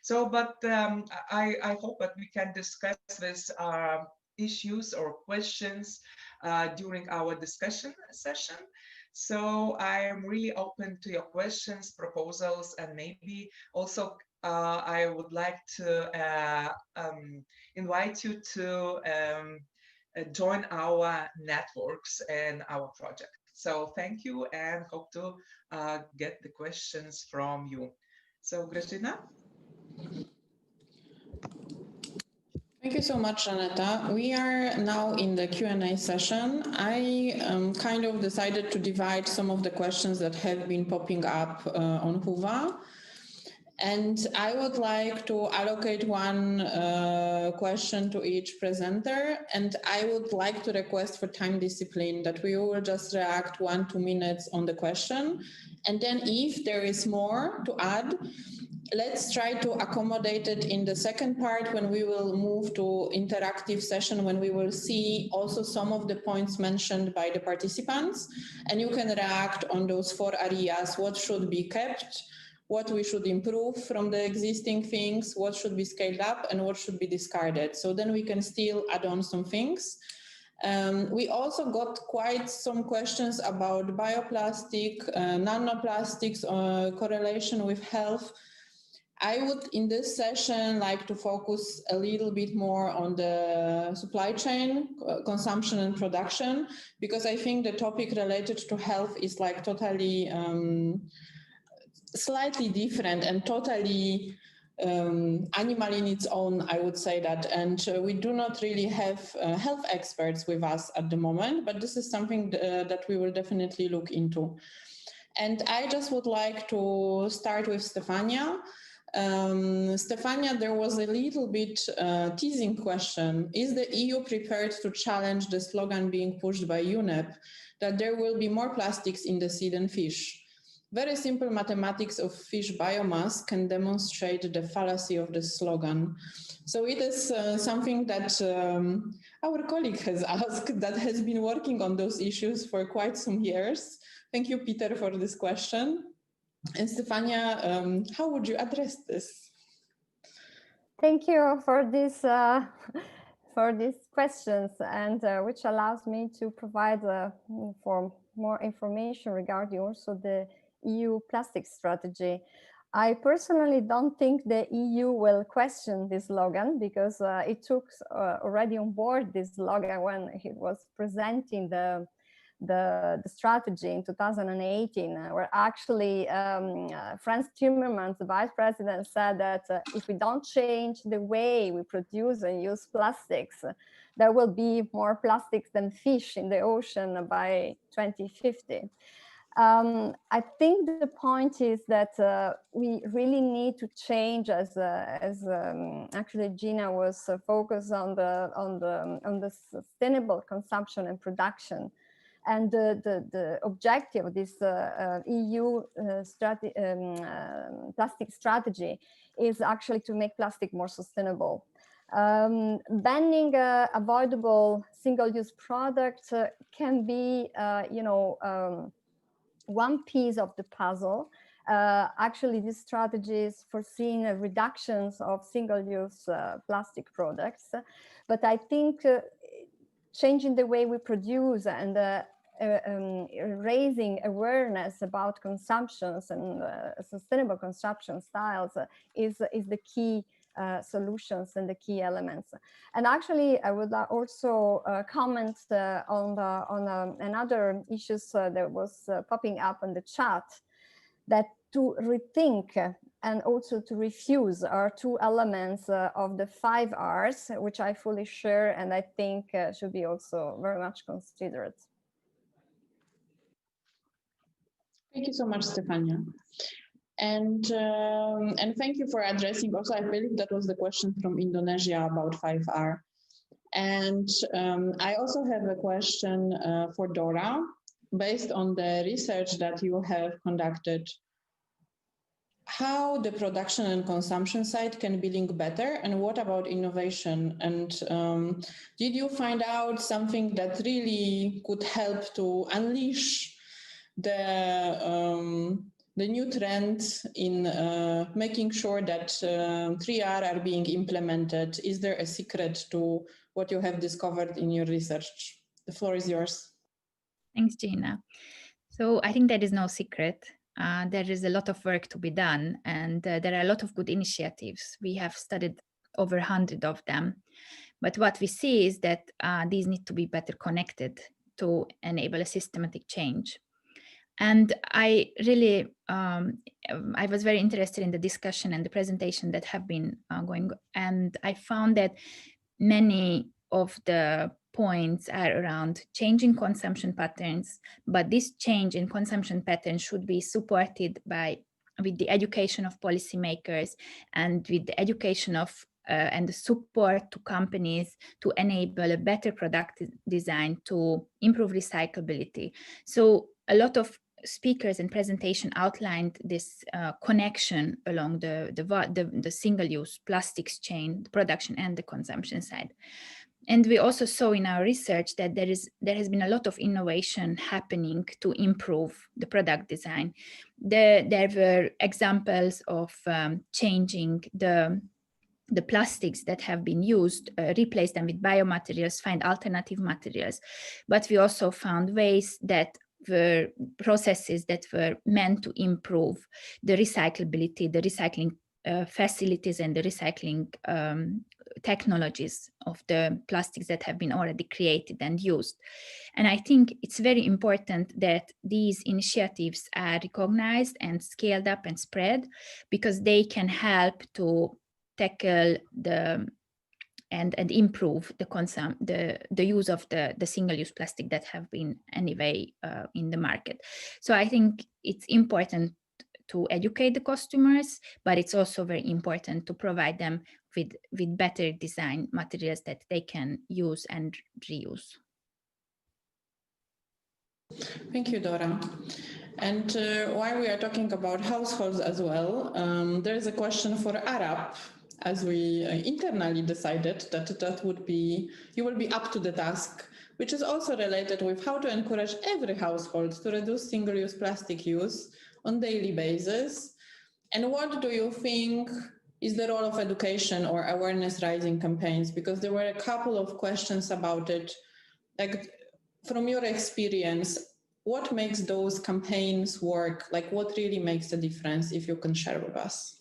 So, but I hope that we can discuss this issues or questions during our discussion session. So I am really open to your questions, proposals, and maybe also I would like to invite you to join our networks and our project. So thank you, and hope to get the questions from you. So Grażyna? Thank you so much, Aneta. We are now in the Q&A session. I kind of decided to divide some of the questions that have been popping up on Whova. And I would like to allocate one question to each presenter. And I would like to request for time discipline, that we will just react 1-2 minutes on the question. And then if there is more to add, let's try to accommodate it in the second part, when we will move to interactive session, when we will see also some of the points mentioned by the participants, and you can react on those 4 areas: what should be kept, what we should improve from the existing things, what should be scaled up, and what should be discarded. So then we can still add on some things. We also got quite some questions about bioplastic, nanoplastics, correlation with health. I would, in this session, like to focus a little bit more on the supply chain, consumption and production, because I think the topic related to health is like totally slightly different and totally animal in its own, I would say that. And we do not really have health experts with us at the moment, but this is something that we will definitely look into. And I just would like to start with Stefania. Stefania, there was a little bit teasing question. Is the EU prepared to challenge the slogan being pushed by UNEP that there will be more plastics in the sea than fish? Very simple mathematics of fish biomass can demonstrate the fallacy of the slogan. So it is something that our colleague has asked, that has been working on those issues for quite some years. Thank you, Peter, for this question. And Stefania, how would you address this? Thank you for this for these questions, and which allows me to provide for more information regarding also the EU plastic strategy. I personally don't think the EU will question this slogan, because it took already on board this slogan when it was presenting the strategy in 2018, where actually Franz Timmermans, the vice president, said that if we don't change the way we produce and use plastics, there will be more plastics than fish in the ocean by 2050. I think the point is that we really need to change, as actually Gina was focused on the sustainable consumption and production. And the objective of this EU plastic strategy is actually to make plastic more sustainable. Banning avoidable single-use products can be, one piece of the puzzle. Actually, this strategy is foreseeing reductions of single-use plastic products, but I think changing the way we produce and raising awareness about consumptions and sustainable consumption styles is the key solutions and the key elements. And actually, I would also comment on another issues that was popping up in the chat, that to rethink and also to refuse are two elements of the 5 R's, which I fully share and I think should be also very much considered. Thank you so much, Stefania. And thank you for addressing also, I believe that was the question from Indonesia about 5R. And I also have a question for Dora, based on the research that you have conducted. How the production and consumption side can be linked better, and what about innovation? And did you find out something that really could help to unleash the new trends in making sure that 3R are being implemented? Is there a secret to what you have discovered in your research? The floor is yours. Thanks, Gina. So I think there is no secret. There is a lot of work to be done, and there are a lot of good initiatives. We have studied over 100 of them. But what we see is that these need to be better connected to enable a systematic change. And I really, I was very interested in the discussion and the presentation that have been going, and I found that many of the points are around changing consumption patterns, but this change in consumption patterns should be supported with the education of policymakers and with the education of and the support to companies to enable a better product design to improve recyclability. So a lot of speakers and presentation outlined this connection along the single-use plastics chain, the production and the consumption side. And we also saw in our research that there has been a lot of innovation happening to improve the product design. There were examples of changing the plastics that have been used, replace them with biomaterials, find alternative materials. But we also found ways that were processes that were meant to improve the recyclability, the recycling facilities and the recycling technologies of the plastics that have been already created and used. And I think it's very important that these initiatives are recognized and scaled up and spread, because they can help to tackle and improve the use of the single-use plastic that have been anyway in the market. So I think it's important to educate the customers, but it's also very important to provide them with better design materials that they can use and reuse. Thank you, Dora. And while we are talking about households as well, there is a question for Arab, as we internally decided that would be, you will be up to the task, which is also related with how to encourage every household to reduce single-use plastic use on daily basis. And what do you think is the role of education or awareness raising campaigns? Because there were a couple of questions about it. Like, from your experience, what makes those campaigns work? Like, what really makes the difference, if you can share with us?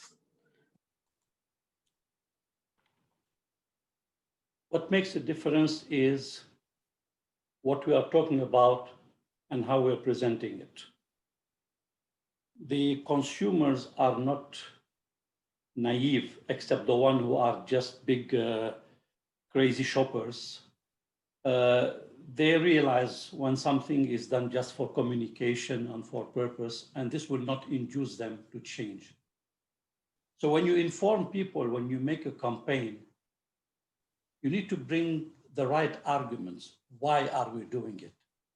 What makes the difference is what we are talking about and how we're presenting it. The consumers are not naive, except the ones who are just big, crazy shoppers. They realize when something is done just for communication and for purpose, and this will not induce them to change. So when you inform people, when you make a campaign, you need to bring the right arguments. Why are we doing it?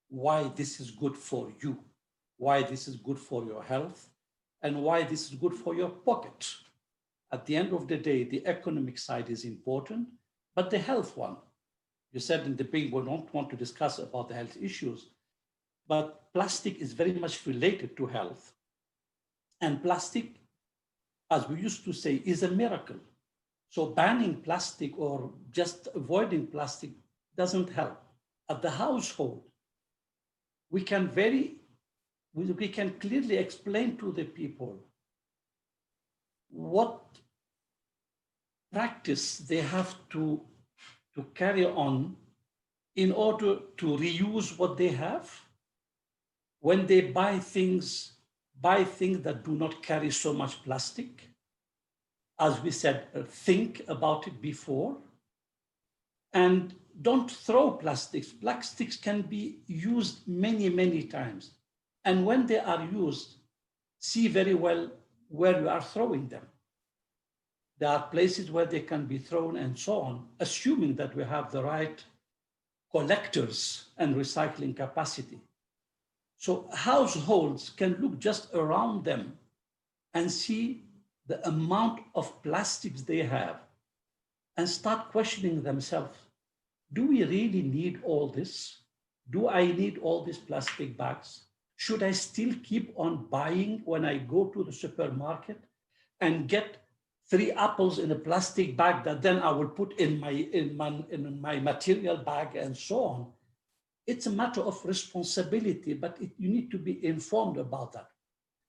Why this is good for you? Why this is good for your health? And why this is good for your pocket? At the end of the day, the economic side is important, but the health one. You said in the beginning, we don't want to discuss about the health issues, but plastic is very much related to health. And plastic, as we used to say, is a miracle. So banning plastic or just avoiding plastic doesn't help. At the household, we can clearly explain to the people what practice they have to carry on in order to reuse what they have. When they buy things that do not carry so much plastic. As we said, think about it before. And don't throw plastics. Plastics can be used many, many times. And when they are used, see very well where you are throwing them. There are places where they can be thrown and so on, assuming that we have the right collectors and recycling capacity. So households can look just around them and see the amount of plastics they have and start questioning themselves. Do we really need all this? Do I need all these plastic bags? Should I still keep on buying when I go to the supermarket and get 3 apples in a plastic bag that then I will put in my material bag and so on? It's a matter of responsibility, but you need to be informed about that.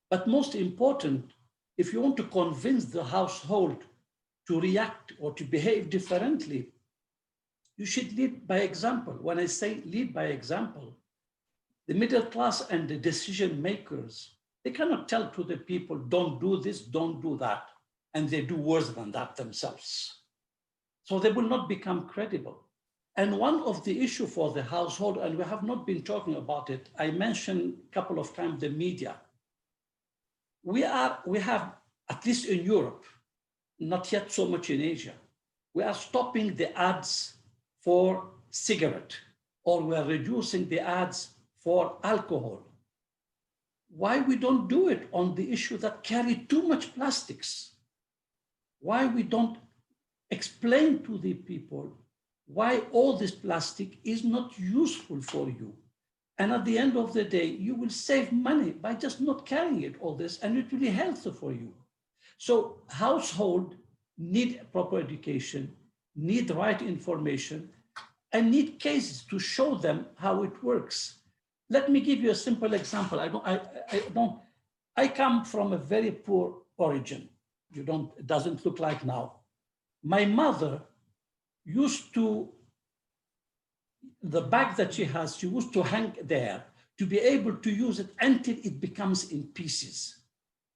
But most important, if you want to convince the household to react or to behave differently, you should lead by example. When I say lead by example, the middle class and the decision makers, they cannot tell to the people, don't do this, don't do that, and they do worse than that themselves. So they will not become credible. And one of the issue for the household, and we have not been talking about it, I mentioned a couple of times the media. We have, at least in Europe, not yet so much in Asia, we are stopping the ads for cigarette, or we are reducing the ads for alcohol. Why we don't do it on the issue that carry too much plastics? Why we don't explain to the people why all this plastic is not useful for you? And at the end of the day, you will save money by just not carrying it all this, and it will be healthy for you. So household need proper education, need right information, and need cases to show them how it works. Let me give you a simple example. I come from a very poor origin. It doesn't look like now. My mother used to, the bag that she has, she used to hang there to be able to use it until it becomes in pieces.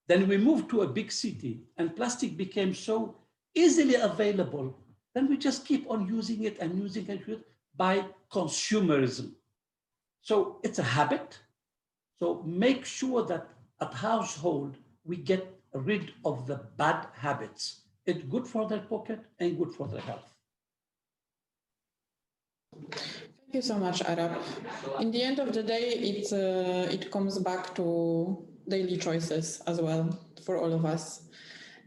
Then we moved to a big city and plastic became so easily available. Then we just keep on using it and using it by consumerism. So it's a habit. So make sure that at household, we get rid of the bad habits. It's good for their pocket and good for their health. Thank you so much, Arab. In the end of the day, it comes back to daily choices as well for all of us.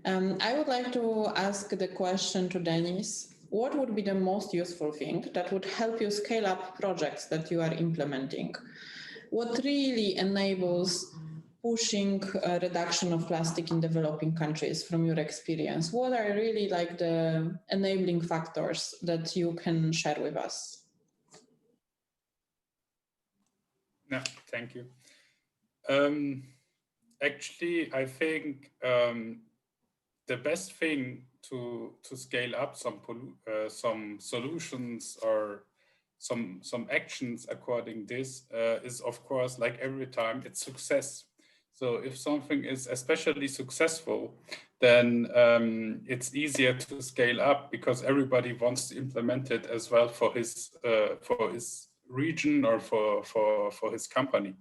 I would like to ask the question to Dennis. What would be the most useful thing that would help you scale up projects that you are implementing? What really enables pushing a reduction of plastic in developing countries from your experience? What are really like the enabling factors that you can share with us? Yeah, thank you. Actually, I think the best thing to scale up some solutions or some actions according this is, of course, like every time, it's success. So if something is especially successful, then it's easier to scale up because everybody wants to implement it as well for his region or for his company.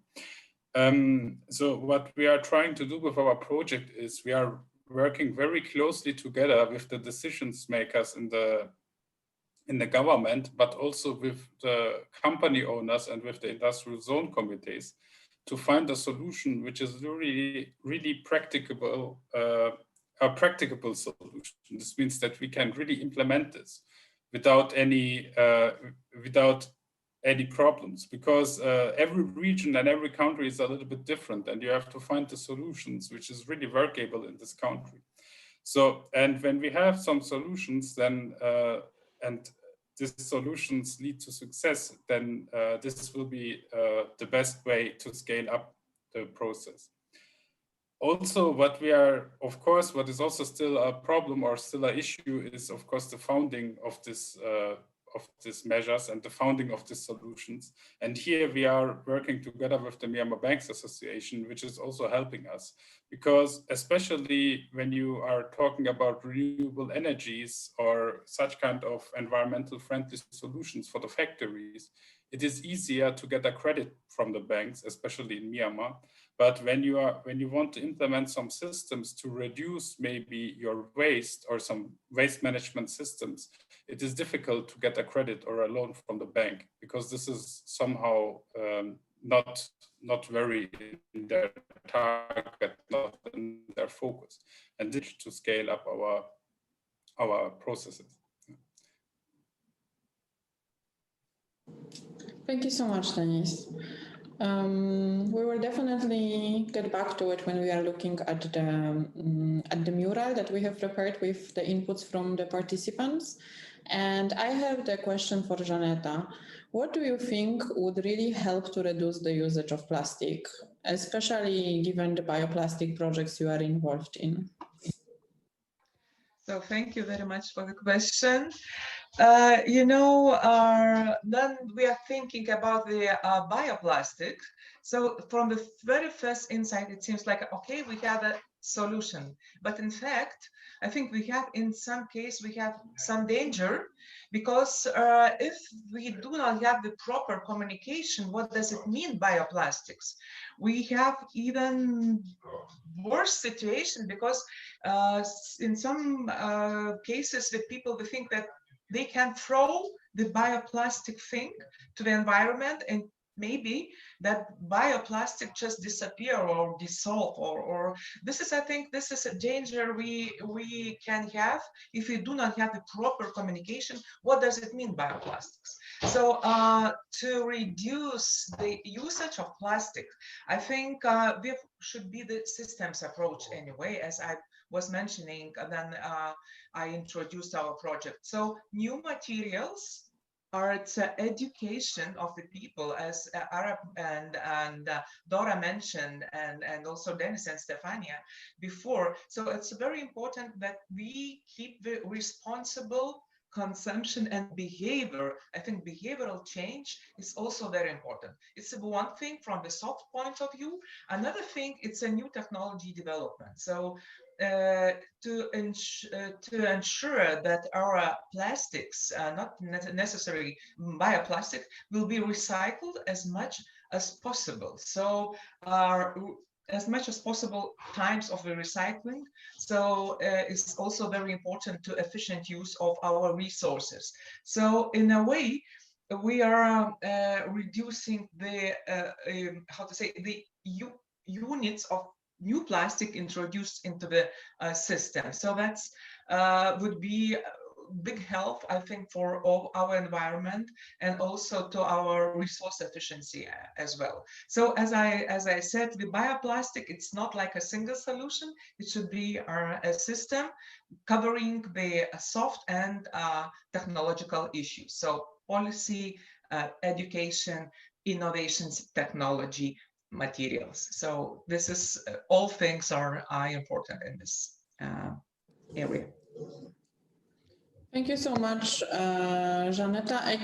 So what we are trying to do with our project is we are working very closely together with the decisions makers in the government, but also with the company owners and with the industrial zone committees to find a solution which is really practicable, a practicable solution. This means that we can really implement this without any problems, because every region and every country is a little bit different, and you have to find the solutions which is really workable in this country. So, and when we have some solutions, then and these solutions lead to success, then this will be the best way to scale up the process. Also, what is also still a problem or still an issue is, of course, the founding of these measures and the founding of these solutions. And here we are working together with the Myanmar Banks Association, which is also helping us, because especially when you are talking about renewable energies or such kind of environmental friendly solutions for the factories, it is easier to get a credit from the banks, especially in Myanmar. But when you want to implement some systems to reduce maybe your waste or some waste management systems, it is difficult to get a credit or a loan from the bank, because this is somehow not very in their target, not in their focus, and this to scale up our processes. Thank you so much, Dennis. We will definitely get back to it when we are looking at the mural that we have prepared with the inputs from the participants. And I have the question for Janetta. What do you think would really help to reduce the usage of plastic, especially given the bioplastic projects you are involved in? So thank you very much for the question. Then we are thinking about the bioplastic. So from the very first insight, it seems like, okay, we have a solution. But in fact, I think we have, in some case, we have some danger, because if we do not have the proper communication, what does it mean, bioplastics? We have even worse situation, because in some cases, the people will think that they can throw the bioplastic thing to the environment, and maybe that bioplastic just disappear or dissolve, or this is, I think, this is a danger we can have if we do not have the proper communication. What does it mean, bioplastics? So to reduce the usage of plastic, I think there should be the systems approach anyway, as I was mentioning, and then I introduced our project. So new materials are education of the people, as Arab and Dora mentioned, and also Dennis and Stefania before. So it's very important that we keep the responsible consumption and behavior. I think behavioral change is also very important. It's one thing from the soft point of view. Another thing, it's a new technology development. So to ensure that our plastics, not necessarily bioplastic, will be recycled as much as possible. So as much as possible types of the recycling. So it's also very important to efficient use of our resources. So in a way, we are reducing the how to say, the units of new plastic introduced into the system. So that's would be big help, I think, for all our environment and also to our resource efficiency as well. So as I said, the bioplastic, it's not like a single solution. It should be a system covering the soft and technological issues. So policy, education, innovations, technology, materials. So this is all things are important in this area. Thank you so much, Janetta. I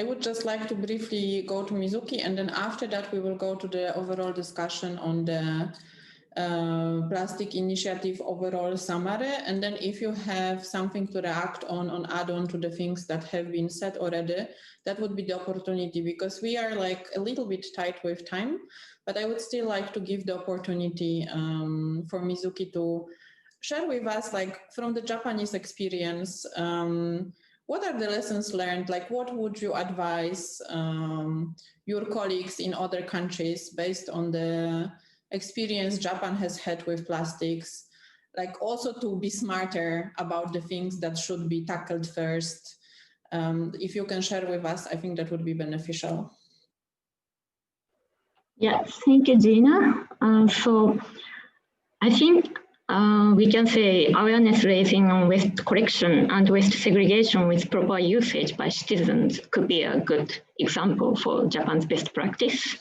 would just like to briefly go to Mizuki, and then after that we will go to the overall discussion on the plastic initiative overall summary. And then if you have something to react on add on to the things that have been said already, that would be the opportunity, because we are like a little bit tight with time, but I would still like to give the opportunity for Mizuki to share with us, like from the Japanese experience, what are the lessons learned? Like, what would you advise your colleagues in other countries based on the experience Japan has had with plastics? Like, also to be smarter about the things that should be tackled first. If you can share with us, I think that would be beneficial. Yeah, thank you, Gina. So I think we can say awareness raising on waste collection and waste segregation with proper usage by citizens could be a good example for Japan's best practice.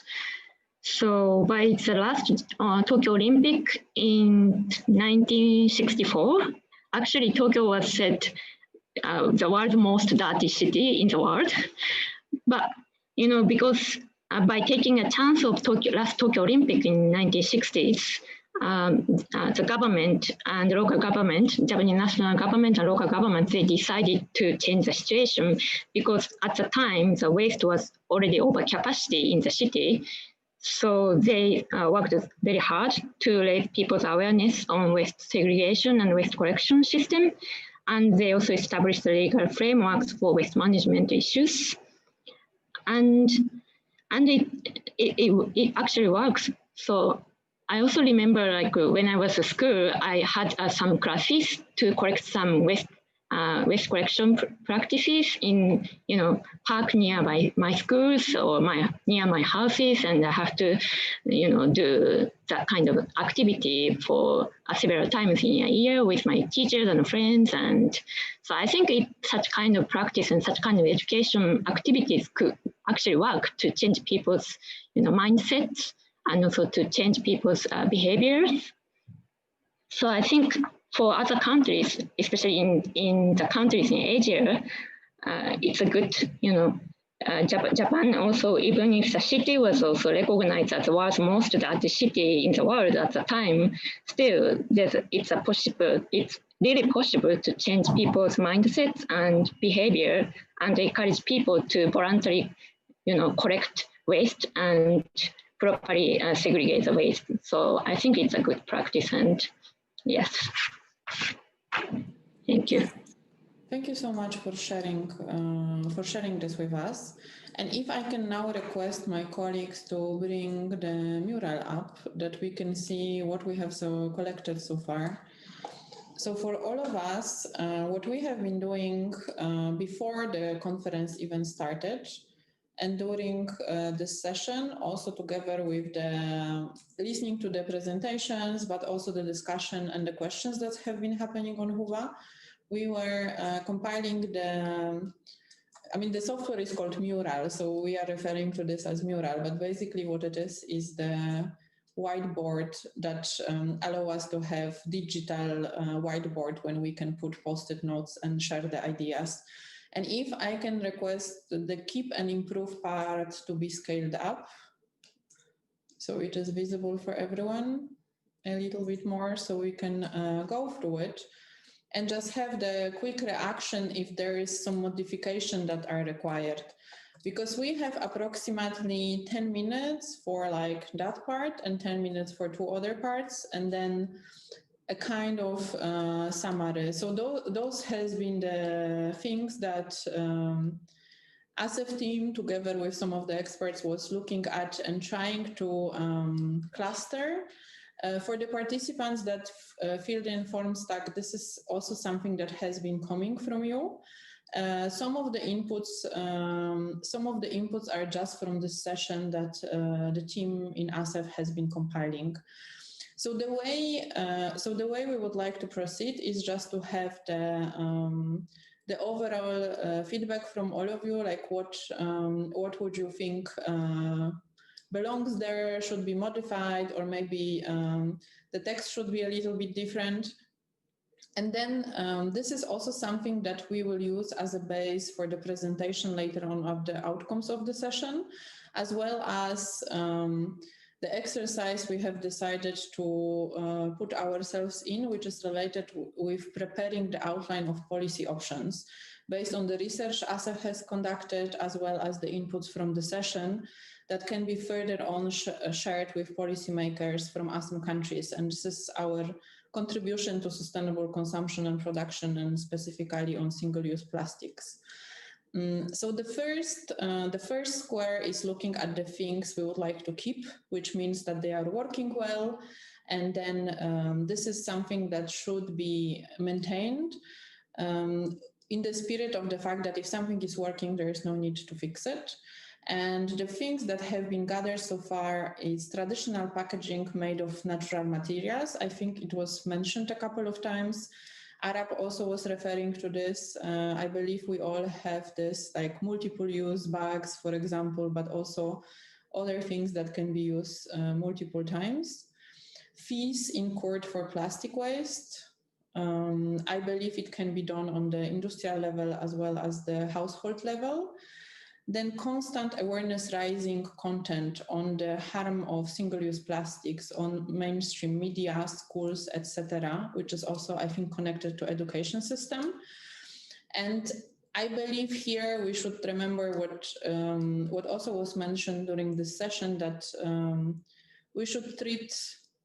So by the last Tokyo Olympic in 1964, actually Tokyo was said the world's most dirty city in the world. But, you know, because by taking a chance of last Tokyo Olympic in 1960s, the government and local government, Japanese national government and local government, they decided to change the situation, because at the time the waste was already over capacity in the city. So they worked very hard to raise people's awareness on waste segregation and waste collection system. And they also established the legal frameworks for waste management issues. And it actually works. So I also remember, like when I was at school, I had some classes to correct some waste collection practices in, you know, park nearby my schools or near my houses, and I have to, you know, do that kind of activity for several times in a year with my teachers and friends. And so I think such kind of practice and such kind of education activities could actually work to change people's, you know, mindsets, and also to change people's behaviors. So I think for other countries, especially in the countries in Asia, it's a good, you know, Japan also, even if the city was also recognized as the world's most dirty city in the world at the time, still it's really possible to change people's mindsets and behavior and encourage people to voluntarily, you know, collect waste and properly segregate the waste. So I think it's a good practice, and yes. Thank you. Thank you so much for sharing this with us. And if I can now request my colleagues to bring the mural up, that we can see what we have collected so far. So for all of us, what we have been doing before the conference even started, and during this session, also together with the listening to the presentations, but also the discussion and the questions that have been happening on Whova, we were compiling the software is called Mural, so we are referring to this as Mural, but basically what it is the whiteboard that allow us to have digital whiteboard when we can put post-it notes and share the ideas. And if I can request the keep and improve part to be scaled up, so it is visible for everyone a little bit more, so we can go through it and just have the quick reaction if there is some modification that are required. because we have approximately 10 minutes for like that part and 10 minutes for two other parts, and then a kind of summary. So those has been the things that ASEF team, together with some of the experts, was looking at and trying to cluster. For the participants that filled in form stack, this is also something that has been coming from you. Some of the inputs are just from this session that the team in ASEF has been compiling. So the way we would like to proceed is just to have the overall feedback from all of you, like what would you think belongs there, should be modified, or maybe the text should be a little bit different. And then this is also something that we will use as a base for the presentation later on of the outcomes of the session, as well as the exercise we have decided to put ourselves in, which is related with preparing the outline of policy options based on the research ASEF has conducted, as well as the inputs from the session that can be further on shared with policymakers from ASEM countries. And this is our contribution to sustainable consumption and production, and specifically on single-use plastics. So the first square is looking at the things we would like to keep, which means that they are working well. And then this is something that should be maintained in the spirit of the fact that if something is working, there is no need to fix it. And the things that have been gathered so far is traditional packaging made of natural materials. I think it was mentioned a couple of times. Arab also was referring to this. I believe we all have this, like multiple use bags, for example, but also other things that can be used multiple times. Fees in court for plastic waste. I believe it can be done on the industrial level as well as the household level. Then constant awareness raising content on the harm of single-use plastics on mainstream media, schools, etc., which is also, I think, connected to education system. And I believe here we should remember what also was mentioned during this session, that we should treat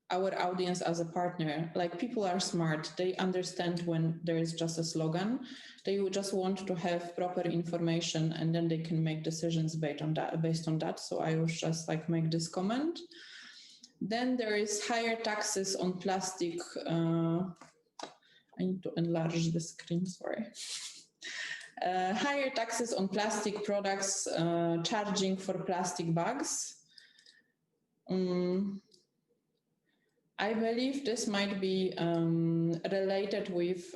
our audience as a partner. Like, people are smart, they understand when there is just a slogan. They would just want to have proper information, and then they can make decisions based on that. So I will just like make this comment. Then there is higher taxes on plastic. I need to enlarge the screen, sorry. Higher taxes on plastic products, charging for plastic bags. I believe this might be related with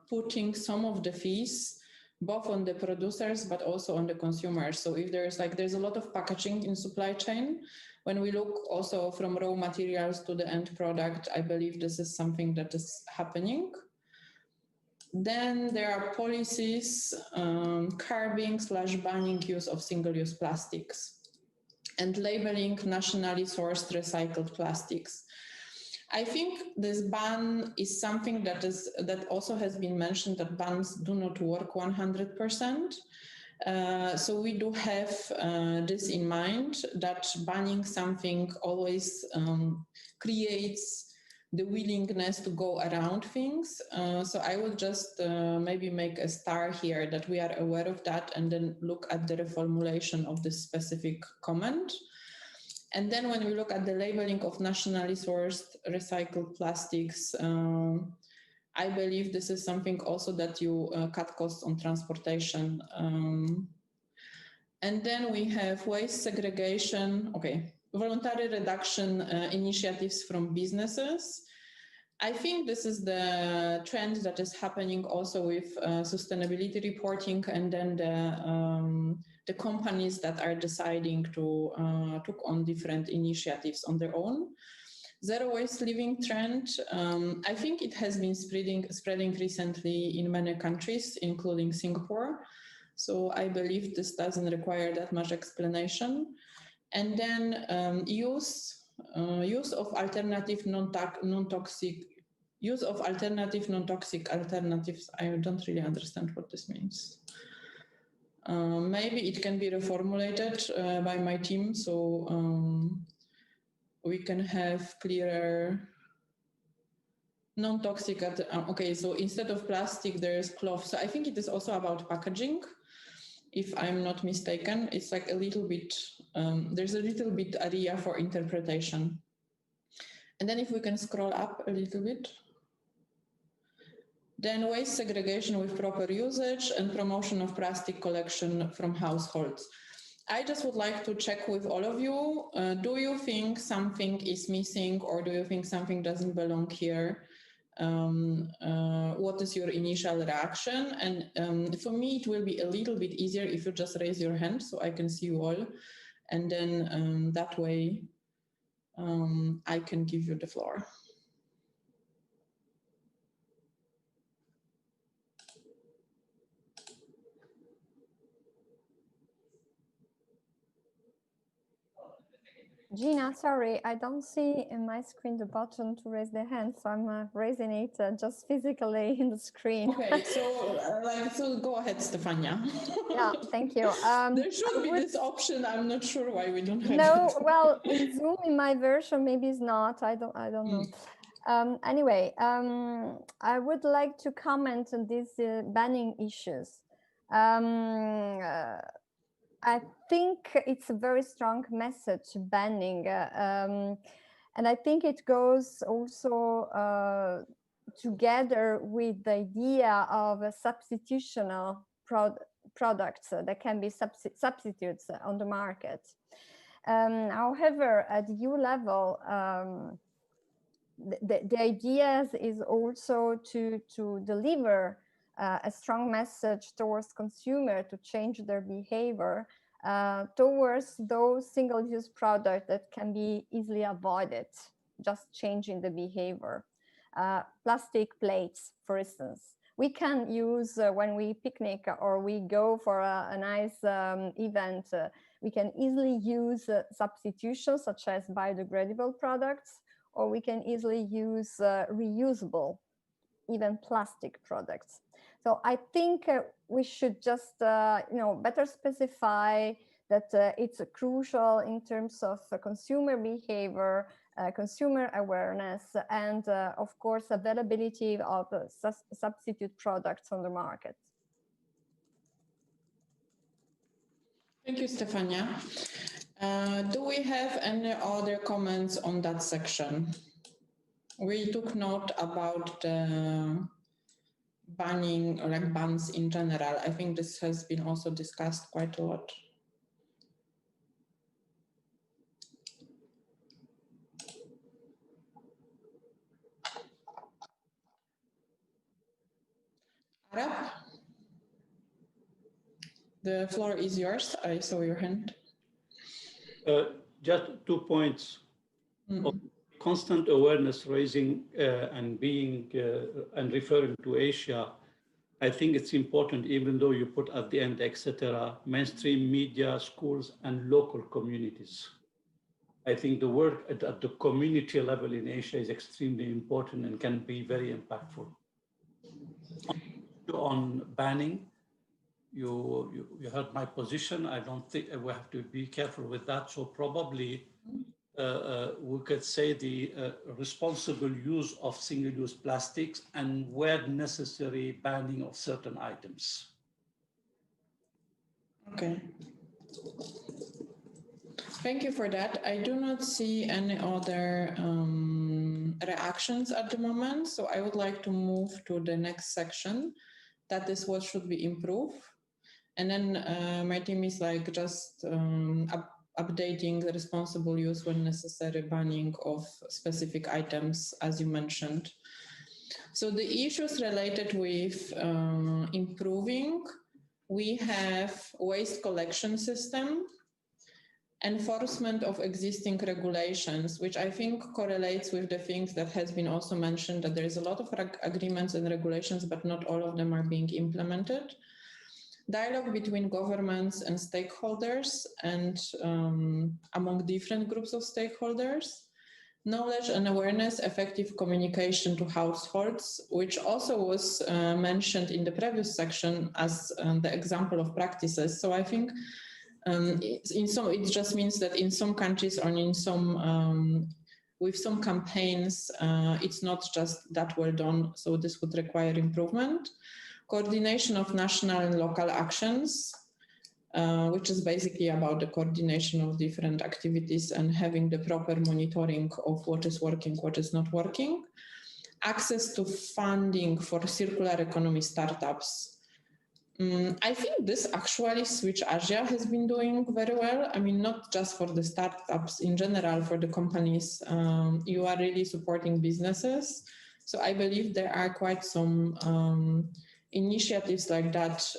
putting some of the fees both on the producers but also on the consumers. So if there's a lot of packaging in supply chain, when we look also from raw materials to the end product, I believe this is something that is happening. Then there are policies curbing/banning use of single-use plastics and labeling nationally sourced recycled plastics. I think this ban is something that also has been mentioned, that bans do not work 100%. So we do have this in mind, that banning something always creates the willingness to go around things. So I will just maybe make a star here that we are aware of that, and then look at the reformulation of this specific comment. And then when we look at the labeling of nationally sourced recycled plastics, I believe this is something also that you cut costs on transportation. And then we have waste segregation, voluntary reduction initiatives from businesses. I think this is the trend that is happening also with sustainability reporting, and then the companies that are deciding to took on different initiatives on their own. Zero waste living trend, I think it has been spreading recently in many countries, including Singapore. So I believe this doesn't require that much explanation. And then use of alternative non-toxic alternatives. I don't really understand what this means. Maybe it can be reformulated by my team, so we can have clearer non-toxic. Okay, so instead of plastic, there's cloth. So I think it is also about packaging, if I'm not mistaken. It's like a little bit, there's a little bit area for interpretation. And then if we can scroll up a little bit, then waste segregation with proper usage and promotion of plastic collection from households. I just would like to check with all of you. Do you think something is missing, or do you think something doesn't belong here? What is your initial reaction? And for me, it will be a little bit easier if you just raise your hand so I can see you all. And then that way I can give you the floor. Gina, sorry, I don't see in my screen the button to raise the hand, so I'm raising it just physically in the screen. Okay, so go ahead, Stefania. Yeah, thank you. There should be this option. I'm not sure why we don't have No, it. well, in Zoom, in my version, maybe it's not. I don't know. Anyway, I would like to comment on these banning issues. I think it's a very strong message, banning, and I think it goes also together with the idea of a substitutional products that can be substitutes on the market. However, at EU level, the idea is also to deliver a strong message towards consumer to change their behavior towards those single-use products that can be easily avoided, just changing the behavior. Plastic plates, for instance, we can use when we picnic or we go for a nice event. We can easily use substitutions such as biodegradable products, or we can easily use reusable, even plastic products. So I think we should just, better specify that it's crucial in terms of consumer behavior, consumer awareness, and of course, availability of substitute products on the market. Thank you, Stefania. Do we have any other comments on that section? We took note about the banning, or like bans in general. I think this has been also discussed quite a lot. Arab, the floor is yours. I saw your hand. Just 2 points. Of constant awareness raising and being and referring to Asia. I think it's important, even though you put at the end, etc., mainstream media, schools, and local communities. I think the work at the community level in Asia is extremely important and can be very impactful. On banning, you heard my position. I don't think we have to be careful with that. So probably we could say the responsible use of single-use plastics and where necessary banning of certain items. Okay. Thank you for that. I do not see any other reactions at the moment, so I would like to move to the next section. That is what should be improved. And then my team is like just updating the responsible use when necessary, banning of specific items, as you mentioned. So the issues related with improving, we have waste collection system, enforcement of existing regulations, which I think correlates with the things that has been also mentioned, that there is a lot of agreements and regulations, but not all of them are being implemented. Dialogue between governments and stakeholders and among different groups of stakeholders. knowledge and awareness, effective communication to households, which also was mentioned in the previous section as the example of practices. So I think it just means that in some countries or in some with some campaigns, it's not just that well done. So this would require improvement. Coordination of national and local actions, which is basically about the coordination of different activities and having the proper monitoring of what is working, what is not working. Access to funding for circular economy startups. I think this actually Switch Asia has been doing very well. I mean, not just for the startups in general, for the companies, you are really supporting businesses. So I believe there are quite some initiatives like that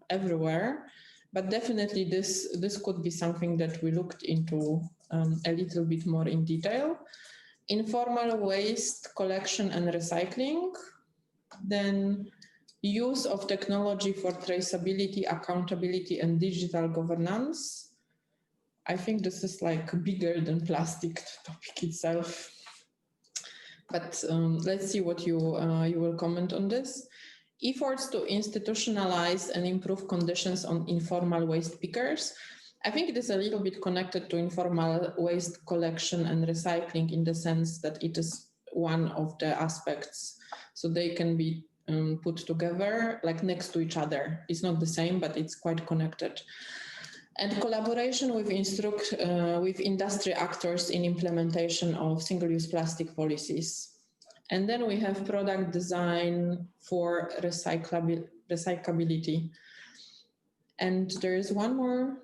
everywhere, but definitely this could be something that we looked into a little bit more in detail. Informal waste collection and recycling, then use of technology for traceability, accountability, and digital governance. I think this is like bigger than plastic topic itself, but let's see what you will comment on this. Efforts to institutionalize and improve conditions on informal waste pickers. I think it is a little bit connected to informal waste collection and recycling in the sense that it is one of the aspects. So they can be put together like next to each other. It's not the same, but it's quite connected. And collaboration with industry actors in implementation of single-use plastic policies. And then we have product design for recyclability. And there is one more,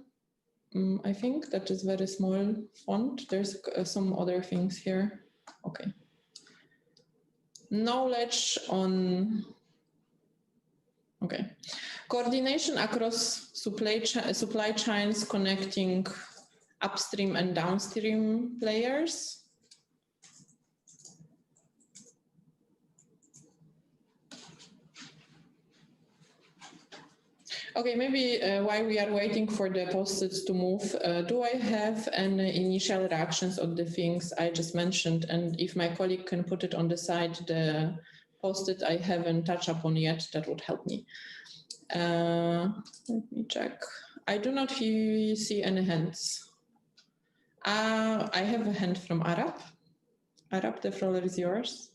I think that is very small font. There's some other things here. Okay. Knowledge on, okay. Coordination across supply chains connecting upstream and downstream players. Okay, maybe while we are waiting for the post-its to move, do I have any initial reactions on the things I just mentioned? And if my colleague can put it on the side, the post-it I haven't touched upon yet, that would help me. Let me check. I do not see any hands. I have a hand from Arab. Arab, the floor is yours.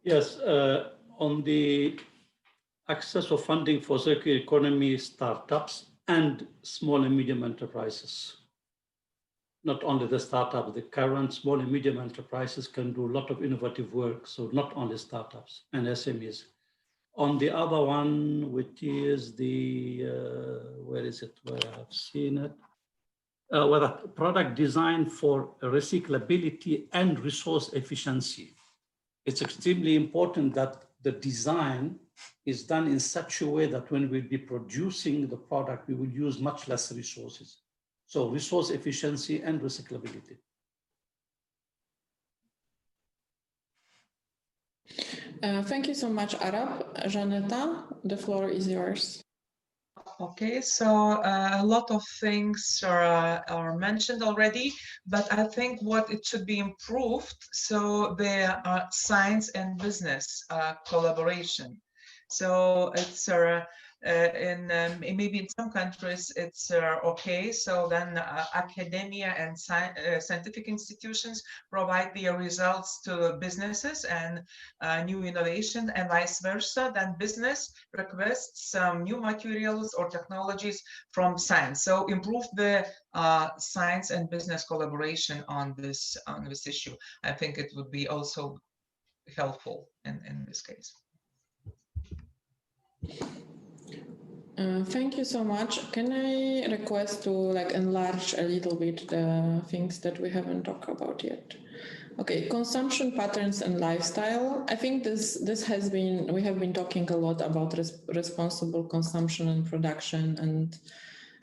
Yes, on the access of funding for circular economy startups and small and medium enterprises. Not only the startups, the current small and medium enterprises can do a lot of innovative work, so not only startups and SMEs. On the other one, which is the, where is it, where I have seen it? Well, a product design for recyclability and resource efficiency. It's extremely important that the design is done in such a way that when we'll be producing the product, we will use much less resources. So resource efficiency and recyclability. Thank you so much, Arab. Janetta, the floor is yours. Okay, so a lot of things are mentioned already, but I think what it should be improved, so the science and business collaboration. So it's maybe in some countries it's okay. So then academia and scientific institutions provide their results to businesses and new innovation, and vice versa. Then business requests some new materials or technologies from science. So improve the science and business collaboration on this issue. I think it would be also helpful in this case. Thank you so much. Can I request to enlarge a little bit the things that we haven't talked about yet? Okay, consumption patterns and lifestyle. I think this has been, we have been talking a lot about responsible consumption and production,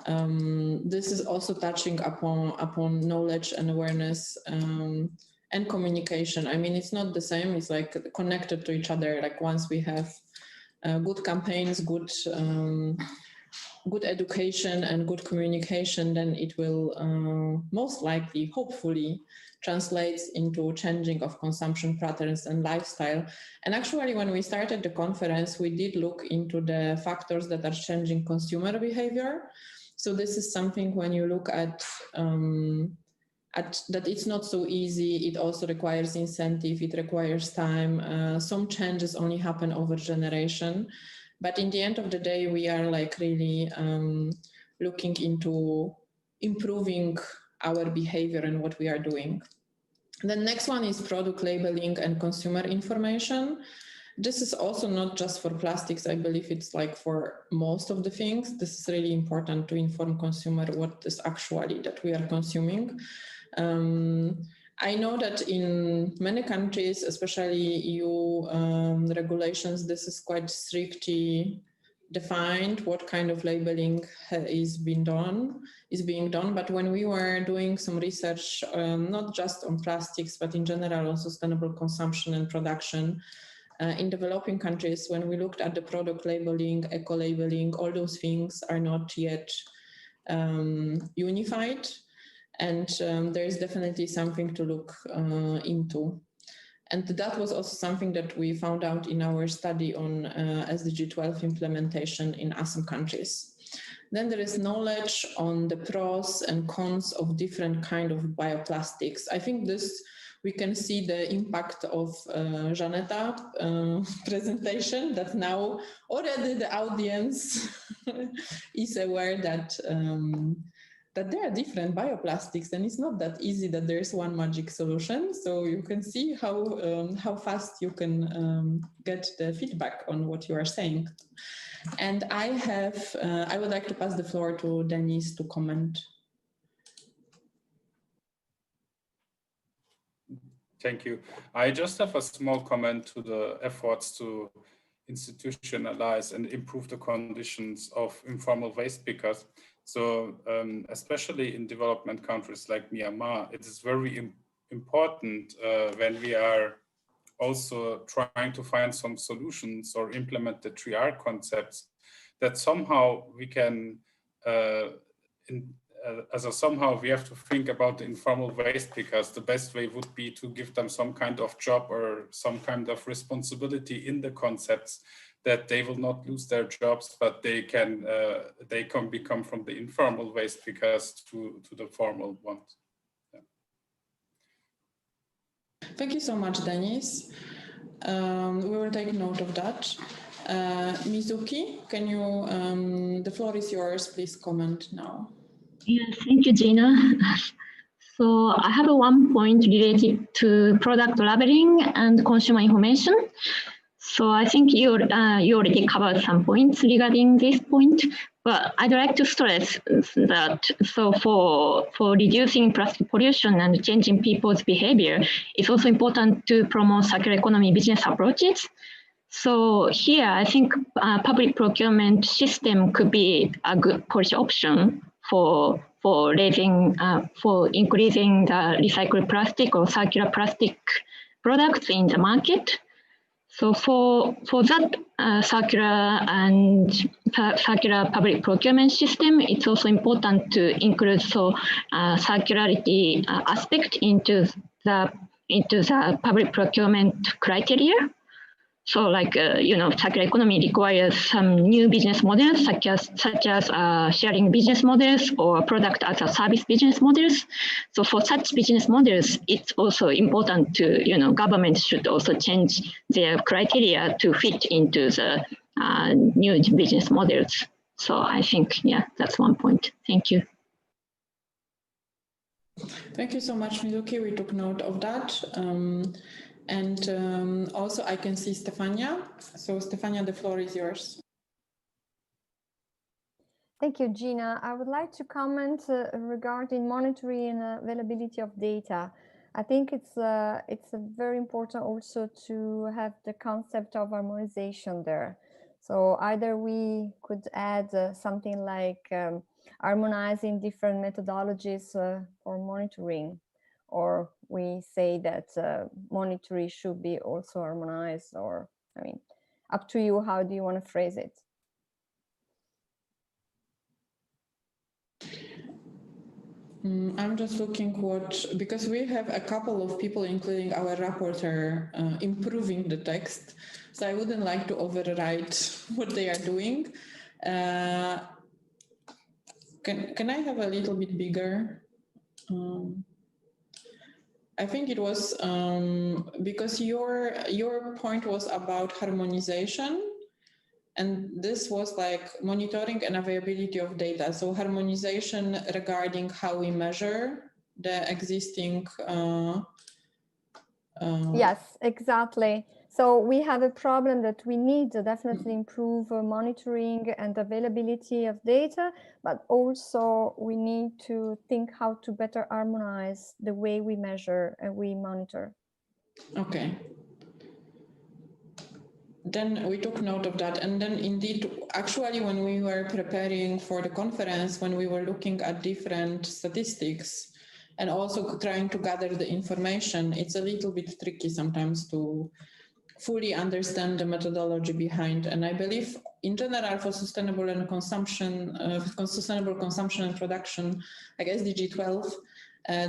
and this is also touching upon knowledge and awareness and communication. I mean, it's not the same, it's like connected to each other. Like once we have good campaigns, good education and good communication, then it will most likely, hopefully, translates into changing of consumption patterns and lifestyle. And actually, when we started the conference, we did look into the factors that are changing consumer behavior. So this is something when you look at that it's not so easy. It also requires incentive, it requires time. Some changes only happen over generation. But in the end of the day, we are like really looking into improving our behavior and what we are doing. The next one is product labeling and consumer information. This is also not just for plastics. I believe it's like for most of the things. This is really important to inform consumer what is actually that we are consuming. I know that in many countries, especially EU regulations, this is quite strictly defined what kind of labeling is being done. But when we were doing some research, not just on plastics, but in general on sustainable consumption and production, in developing countries, when we looked at the product labeling, eco-labeling, all those things are not yet unified. And there is definitely something to look into. And that was also something that we found out in our study on SDG 12 implementation in ASEAN countries. Then there is knowledge on the pros and cons of different kind of bioplastics. I think this, we can see the impact of Janetta presentation, that now already the audience is aware that that there are different bioplastics, and it's not that easy that there's one magic solution. So you can see how fast you can get the feedback on what you are saying. And I would like to pass the floor to Denise to comment. Thank you. I just have a small comment to the efforts to institutionalize and improve the conditions of informal waste pickers. So especially in development countries like Myanmar, it is very important when we are also trying to find some solutions or implement the 3R concepts, that somehow we can somehow we have to think about the informal waste, because the best way would be to give them some kind of job or some kind of responsibility in the concepts, that they will not lose their jobs, but they can become from the informal waste pickers to the formal ones. Yeah. Thank you so much, Denise. We will take note of that. Mizuki, can you, the floor is yours, please comment now. Yes, thank you, Gina. So I have one point related to product labeling and consumer information. So I think you already covered some points regarding this point, but I'd like to stress that so for reducing plastic pollution and changing people's behavior, it's also important to promote circular economy business approaches. So here, I think public procurement system could be a good policy option for increasing the recycled plastic or circular plastic products in the market. So for that circular public procurement system, it's also important to include circularity aspect into the public procurement criteria. So like, circular economy requires some new business models, such as sharing business models or product as a service business models. So for such business models, it's also important to, governments should also change their criteria to fit into the new business models. So I think, yeah, that's one point. Thank you. Thank you so much, Mizuki. We took note of that. And also I can see Stefania. So Stefania, the floor is yours. Thank you, Gina. I would like to comment regarding monitoring and availability of data. I think it's very important also to have the concept of harmonization there. So either we could add something like harmonizing different methodologies for monitoring, or we say that monitoring should be also harmonized, or, I mean, up to you, how do you want to phrase it? I'm just looking because we have a couple of people, including our rapporteur, improving the text. So I wouldn't like to overwrite what they are doing. Can I have a little bit bigger? I think it was because your point was about harmonization, and this was like monitoring and availability of data. So harmonization regarding how we measure the existing. Yes, exactly. So we have a problem that we need to definitely improve monitoring and availability of data, but also we need to think how to better harmonize the way we measure and we monitor. Okay. Then we took note of that. And then indeed, actually, when we were preparing for the conference, when we were looking at different statistics and also trying to gather the information, it's a little bit tricky sometimes to fully understand the methodology behind. And I believe in general for sustainable and sustainable consumption and production, like SDG 12,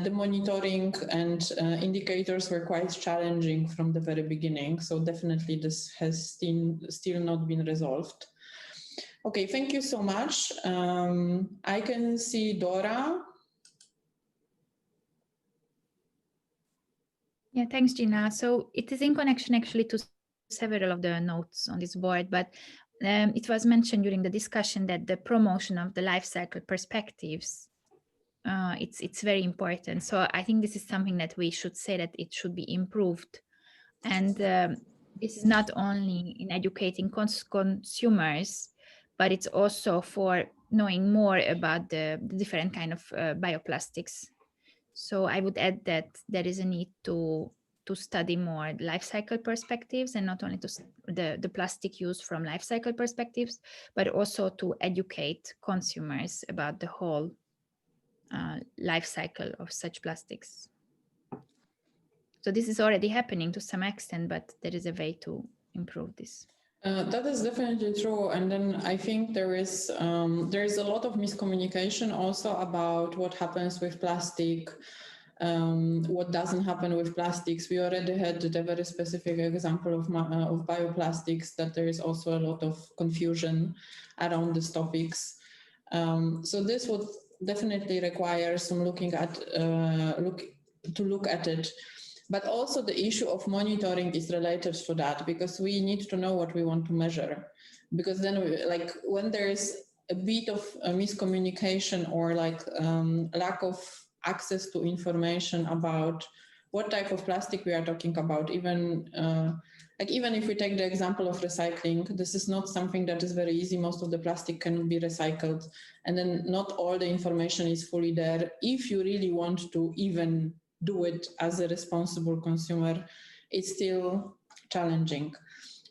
the monitoring and indicators were quite challenging from the very beginning. So definitely this has still not been resolved. Okay, thank you so much. I can see Dora. Yeah, thanks, Gina. So it is in connection actually to several of the notes on this board, but it was mentioned during the discussion that the promotion of the life cycle perspectives, it's very important. So I think this is something that we should say that it should be improved. And this is not only in educating consumers, but it's also for knowing more about the different kind of bioplastics. So I would add that there is a need to study more life cycle perspectives, and not only to the plastic use from life cycle perspectives, but also to educate consumers about the whole life cycle of such plastics. So this is already happening to some extent, but there is a way to improve this. That is definitely true, and then I think there is a lot of miscommunication also about what happens with plastic, what doesn't happen with plastics. We already had the very specific example of bioplastics, that there is also a lot of confusion around these topics. So this would definitely require some look at it. But also the issue of monitoring is related to that, because we need to know what we want to measure. Because then, when there is a bit of a miscommunication or lack of access to information about what type of plastic we are talking about, even if we take the example of recycling, this is not something that is very easy. Most of the plastic can be recycled, and then not all the information is fully there. If you really want to even do it as a responsible consumer, it's still challenging.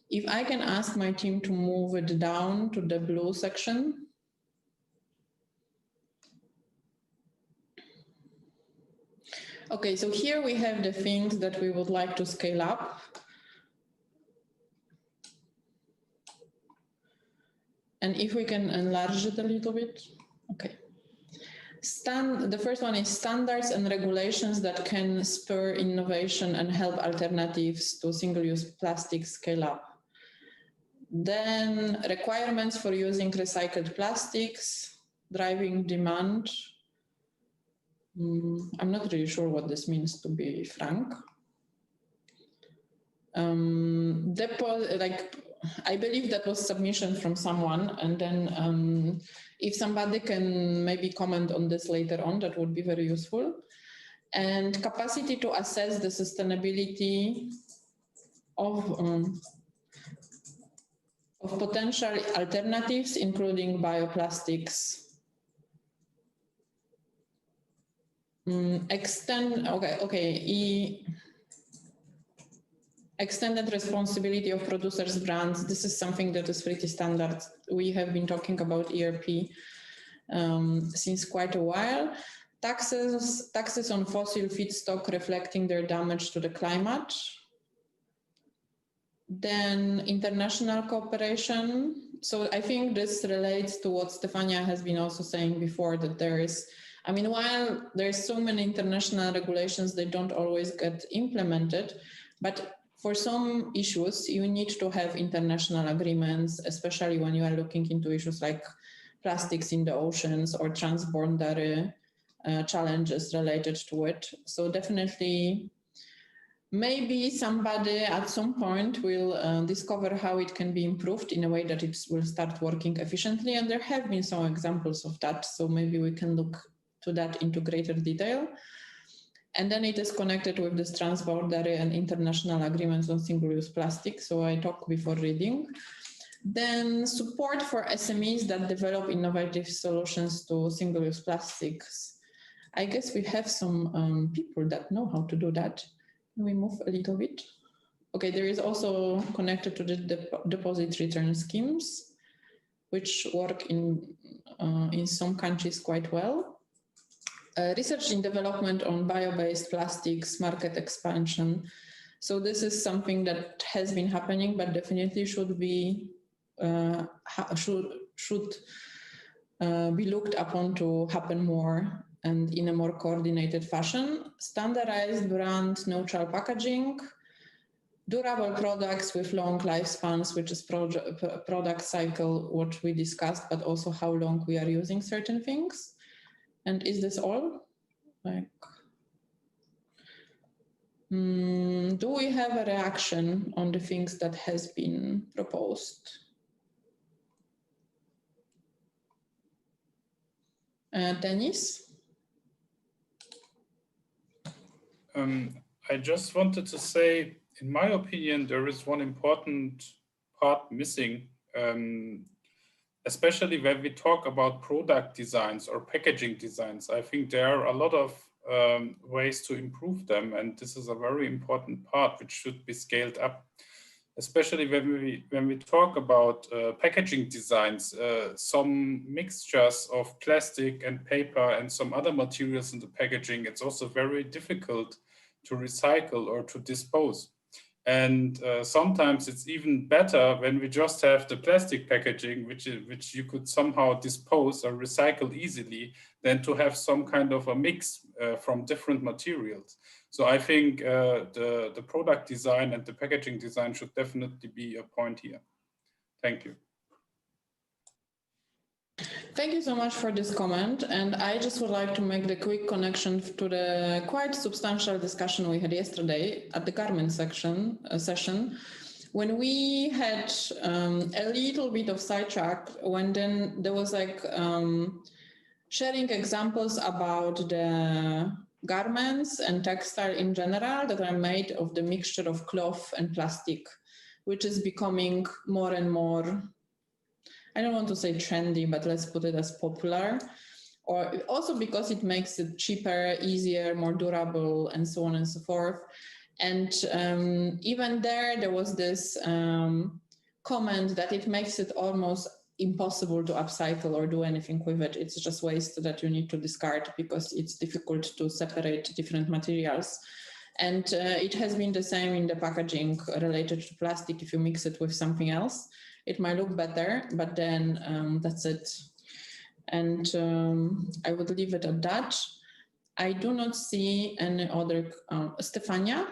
If I can ask my team to move it down to the blue section. Okay, so here we have the things that we would like to scale up. And if we can enlarge it a little bit, okay. The first one is standards and regulations that can spur innovation and help alternatives to single-use plastics scale up. Then requirements for using recycled plastics, driving demand. I'm not really sure what this means, to be frank. I believe that was submission from someone, and then if somebody can maybe comment on this later on, that would be very useful. And capacity to assess the sustainability of potential alternatives, including bioplastics. Extended responsibility of producers' brands. This is something that is pretty standard. We have been talking about ERP since quite a while. Taxes on fossil feedstock reflecting their damage to the climate. Then international cooperation. So I think this relates to what Stefania has been also saying before, that there is I mean, while there's so many international regulations, they don't always get implemented, but for some issues, you need to have international agreements, especially when you are looking into issues like plastics in the oceans or transboundary challenges related to it. So definitely, maybe somebody at some point will discover how it can be improved in a way that it will start working efficiently. And there have been some examples of that. So maybe we can look to that into greater detail. And then it is connected with this transboundary and international agreements on single-use plastic. So I talked before reading. Then support for SMEs that develop innovative solutions to single-use plastics. I guess we have some people that know how to do that. Can we move a little bit? Okay, there is also connected to the deposit return schemes, which work in some countries quite well. Research and development on bio-based plastics, market expansion. So this is something that has been happening, but definitely should be be looked upon to happen more and in a more coordinated fashion. Standardized brand neutral packaging, durable products with long lifespans, which is product cycle, what we discussed, but also how long we are using certain things. And is this all? Do we have a reaction on the things that has been proposed? Dennis? I just wanted to say, in my opinion, there is one important part missing, especially when we talk about product designs or packaging designs. I think there are a lot of ways to improve them, and this is a very important part which should be scaled up, especially when we talk about packaging designs. Some mixtures of plastic and paper and some other materials in the packaging, it's also very difficult to recycle or to dispose. And sometimes it's even better when we just have the plastic packaging, which you could somehow dispose or recycle easily, than to have some kind of a mix from different materials. So I think the product design and the packaging design should definitely be a point here. Thank you. Thank you so much for this comment. And I just would like to make the quick connection to the quite substantial discussion we had yesterday at the garment session, when we had a little bit of sidetrack, when then there was like sharing examples about the garments and textile in general that are made of the mixture of cloth and plastic, which is becoming more and more, I don't want to say trendy, but let's put it as popular, or also because it makes it cheaper, easier, more durable, and so on and so forth. And even there was this comment that it makes it almost impossible to upcycle or do anything with it. It's just waste that you need to discard because it's difficult to separate different materials. And it has been the same in the packaging related to plastic. If you mix it with something else, it might look better, but then that's it. And I would leave it at that. I do not see any other, Stefania?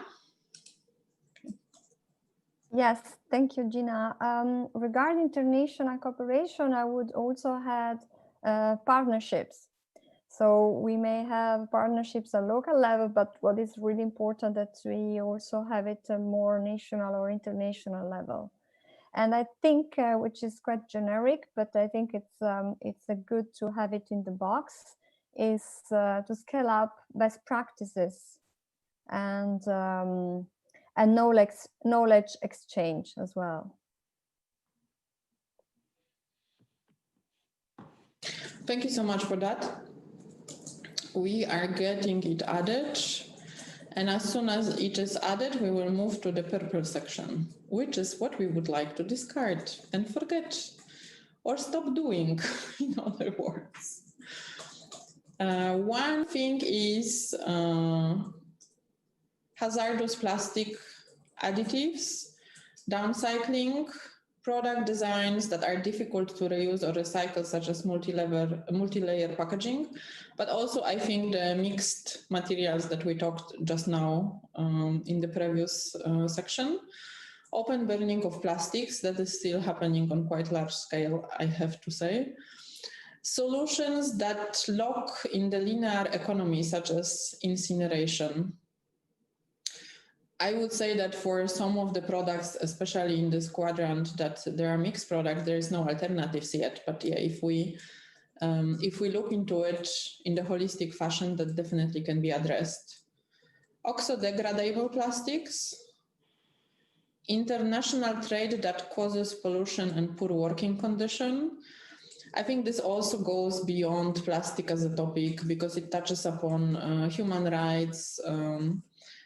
Yes, thank you, Gina. Regarding international cooperation, I would also add partnerships. So we may have partnerships at local level, but what is really important that we also have it at more national or international level. And I think, which is quite generic, but I think it's a good to have it in the box, is to scale up best practices and knowledge exchange as well. Thank you so much for that. We are getting it added. And as soon as it is added, we will move to the purple section, which is what we would like to discard and forget or stop doing, in other words. One thing is hazardous plastic additives, downcycling, product designs that are difficult to reuse or recycle, such as multi-layer packaging, but also I think the mixed materials that we talked just now in the previous section. Open burning of plastics, that is still happening on quite large scale, I have to say. Solutions that lock in the linear economy, such as incineration. I would say that for some of the products, especially in this quadrant, that there are mixed products, there is no alternatives yet. But yeah, if we look into it in the holistic fashion, that definitely can be addressed. Oxo-degradable plastics, international trade that causes pollution and poor working condition. I think this also goes beyond plastic as a topic because it touches upon human rights,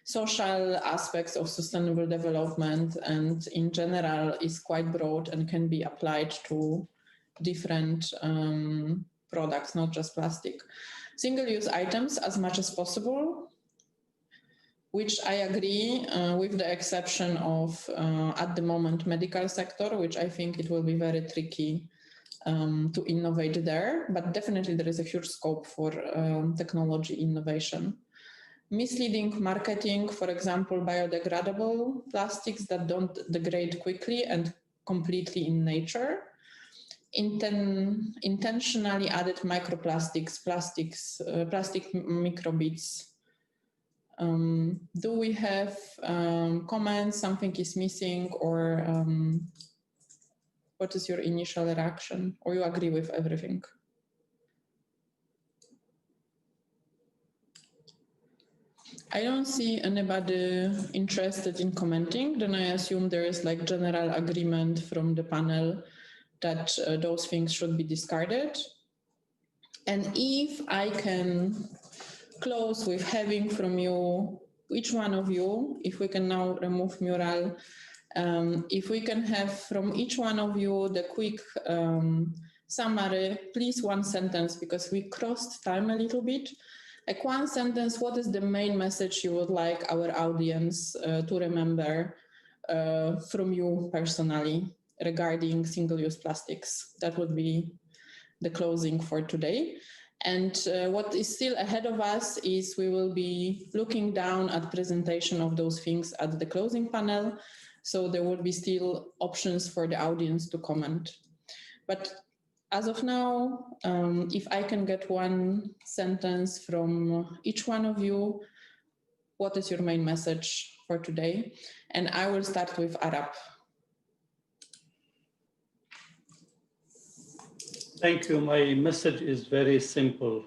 social aspects of sustainable development, and in general is quite broad and can be applied to different products, not just plastic. Single-use items as much as possible, which I agree with the exception of, at the moment, medical sector, which I think it will be very tricky to innovate there, but definitely there is a huge scope for technology innovation. Misleading marketing, for example, biodegradable plastics that don't degrade quickly and completely in nature. Intentionally added microplastics, plastic microbeads. Do we have comments, something is missing, or what is your initial reaction, or you agree with everything? I don't see anybody interested in commenting. Then I assume there is like general agreement from the panel that those things should be discarded. And if I can close with having from you, each one of you, if we can now remove mural, if we can have from each one of you the quick summary, please one sentence, because we crossed time a little bit. Like one sentence, what is the main message you would like our audience to remember from you personally regarding single-use plastics? That would be the closing for today. And what is still ahead of us is we will be looking down at presentation of those things at the closing panel. So there will be still options for the audience to comment. But as of now, if I can get one sentence from each one of you, what is your main message for today? And I will start with Arab. Thank you. My message is very simple.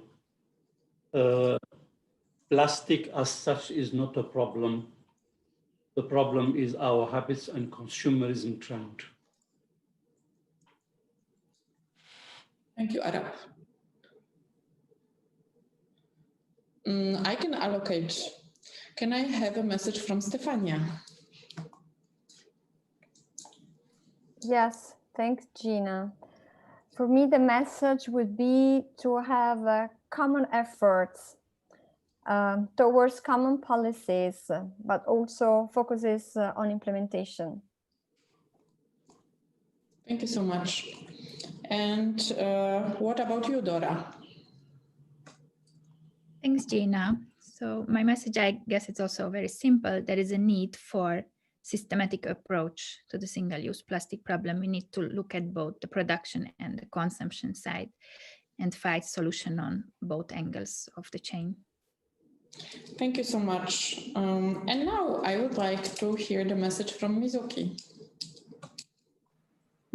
Plastic as such is not a problem. The problem is our habits and consumerism trend. Thank you, Arab. I can allocate. Can I have a message from Stefania? Yes, thanks, Gina. For me, the message would be to have common efforts towards common policies, but also focuses on implementation. Thank you so much. And what about you, Dora? Thanks, Gina. So my message, I guess it's also very simple. There is a need for systematic approach to the single-use plastic problem. We need to look at both the production and the consumption side and find solution on both angles of the chain. Thank you so much. And now I would like to hear the message from Mizuki.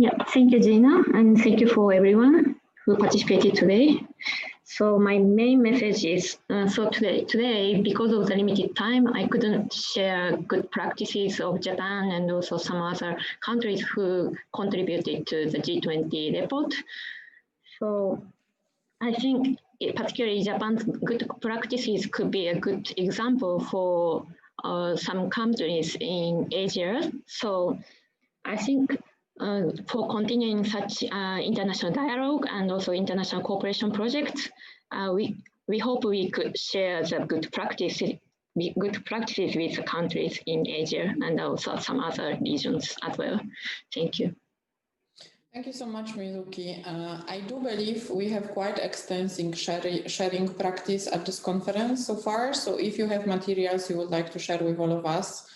Yeah, thank you, Gina, and thank you for everyone who participated today. So my main message is, today, because of the limited time, I couldn't share good practices of Japan and also some other countries who contributed to the G20 report. So I think particularly Japan's good practices could be a good example for some countries in Asia. So I think for continuing such international dialogue and also international cooperation projects, we hope we could share the good practices with countries in Asia and also some other regions as well. Thank you. Thank you so much, Mizuki. I do believe we have quite extensive sharing practice at this conference so far. So if you have materials you would like to share with all of us,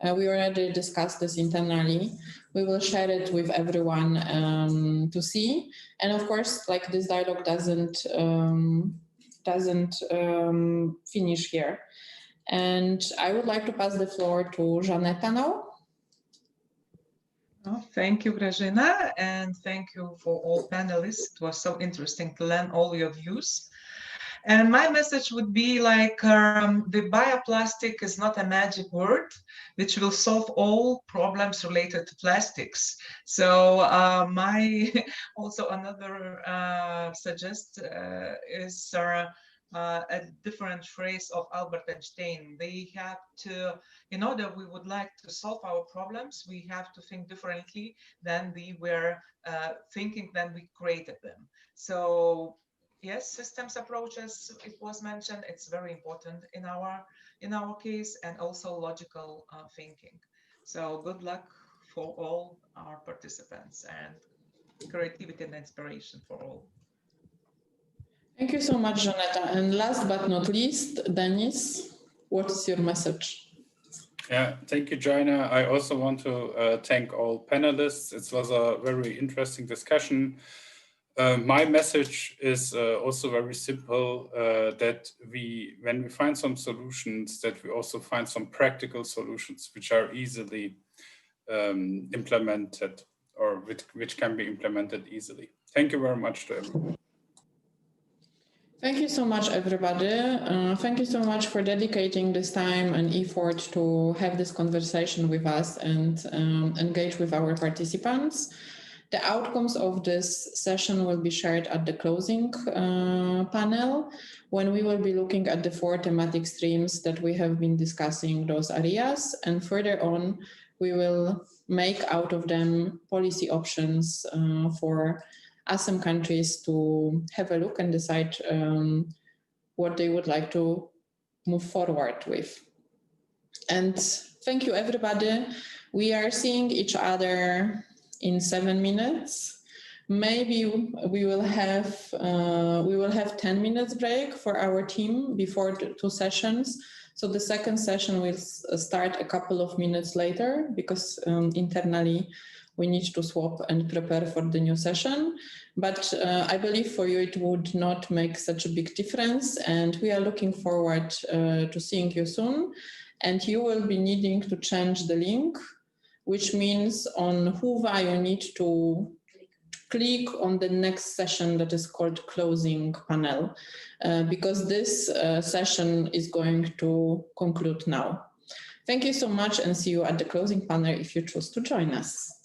we already discussed this internally. We will share it with everyone to see. And of course, like this dialogue doesn't finish here. And I would like to pass the floor to Żaneta now. Oh, thank you, Grażyna, and thank you for all panelists. It was so interesting to learn all your views. And my message would be like, the bioplastic is not a magic word which will solve all problems related to plastics. So my also another suggest is a different phrase of Albert Einstein. They have to, in order we would like to solve our problems, we have to think differently than we were thinking when we created them. So yes, systems approaches, it was mentioned, it's very important in our case, and also logical thinking. So good luck for all our participants, and creativity and inspiration for all. Thank you so much, Żaneta. And last but not least, Denis, what is your message? Yeah, thank you, Joanna. I also want to thank all panelists. It was a very interesting discussion. My message is also very simple, that when we find some solutions, that we also find some practical solutions which are easily implemented, or which can be implemented easily. Thank you very much to everyone. Thank you so much, everybody. Thank you so much for dedicating this time and effort to have this conversation with us and engage with our participants. The outcomes of this session will be shared at the closing panel, when we will be looking at the 4 thematic streams that we have been discussing, those areas, and further on, we will make out of them policy options for ASEM countries to have a look and decide what they would like to move forward with. And thank you, everybody. We are seeing each other in 7 minutes. Maybe we will have 10 minutes break for our team before the 2 sessions. So the second session will start a couple of minutes later, because internally we need to swap and prepare for the new session. But I believe for you it would not make such a big difference, and we are looking forward to seeing you soon. And you will be needing to change the link, which means on Whova you need to click on the next session that is called closing panel, because this session is going to conclude now. Thank you so much, and see you at the closing panel if you choose to join us.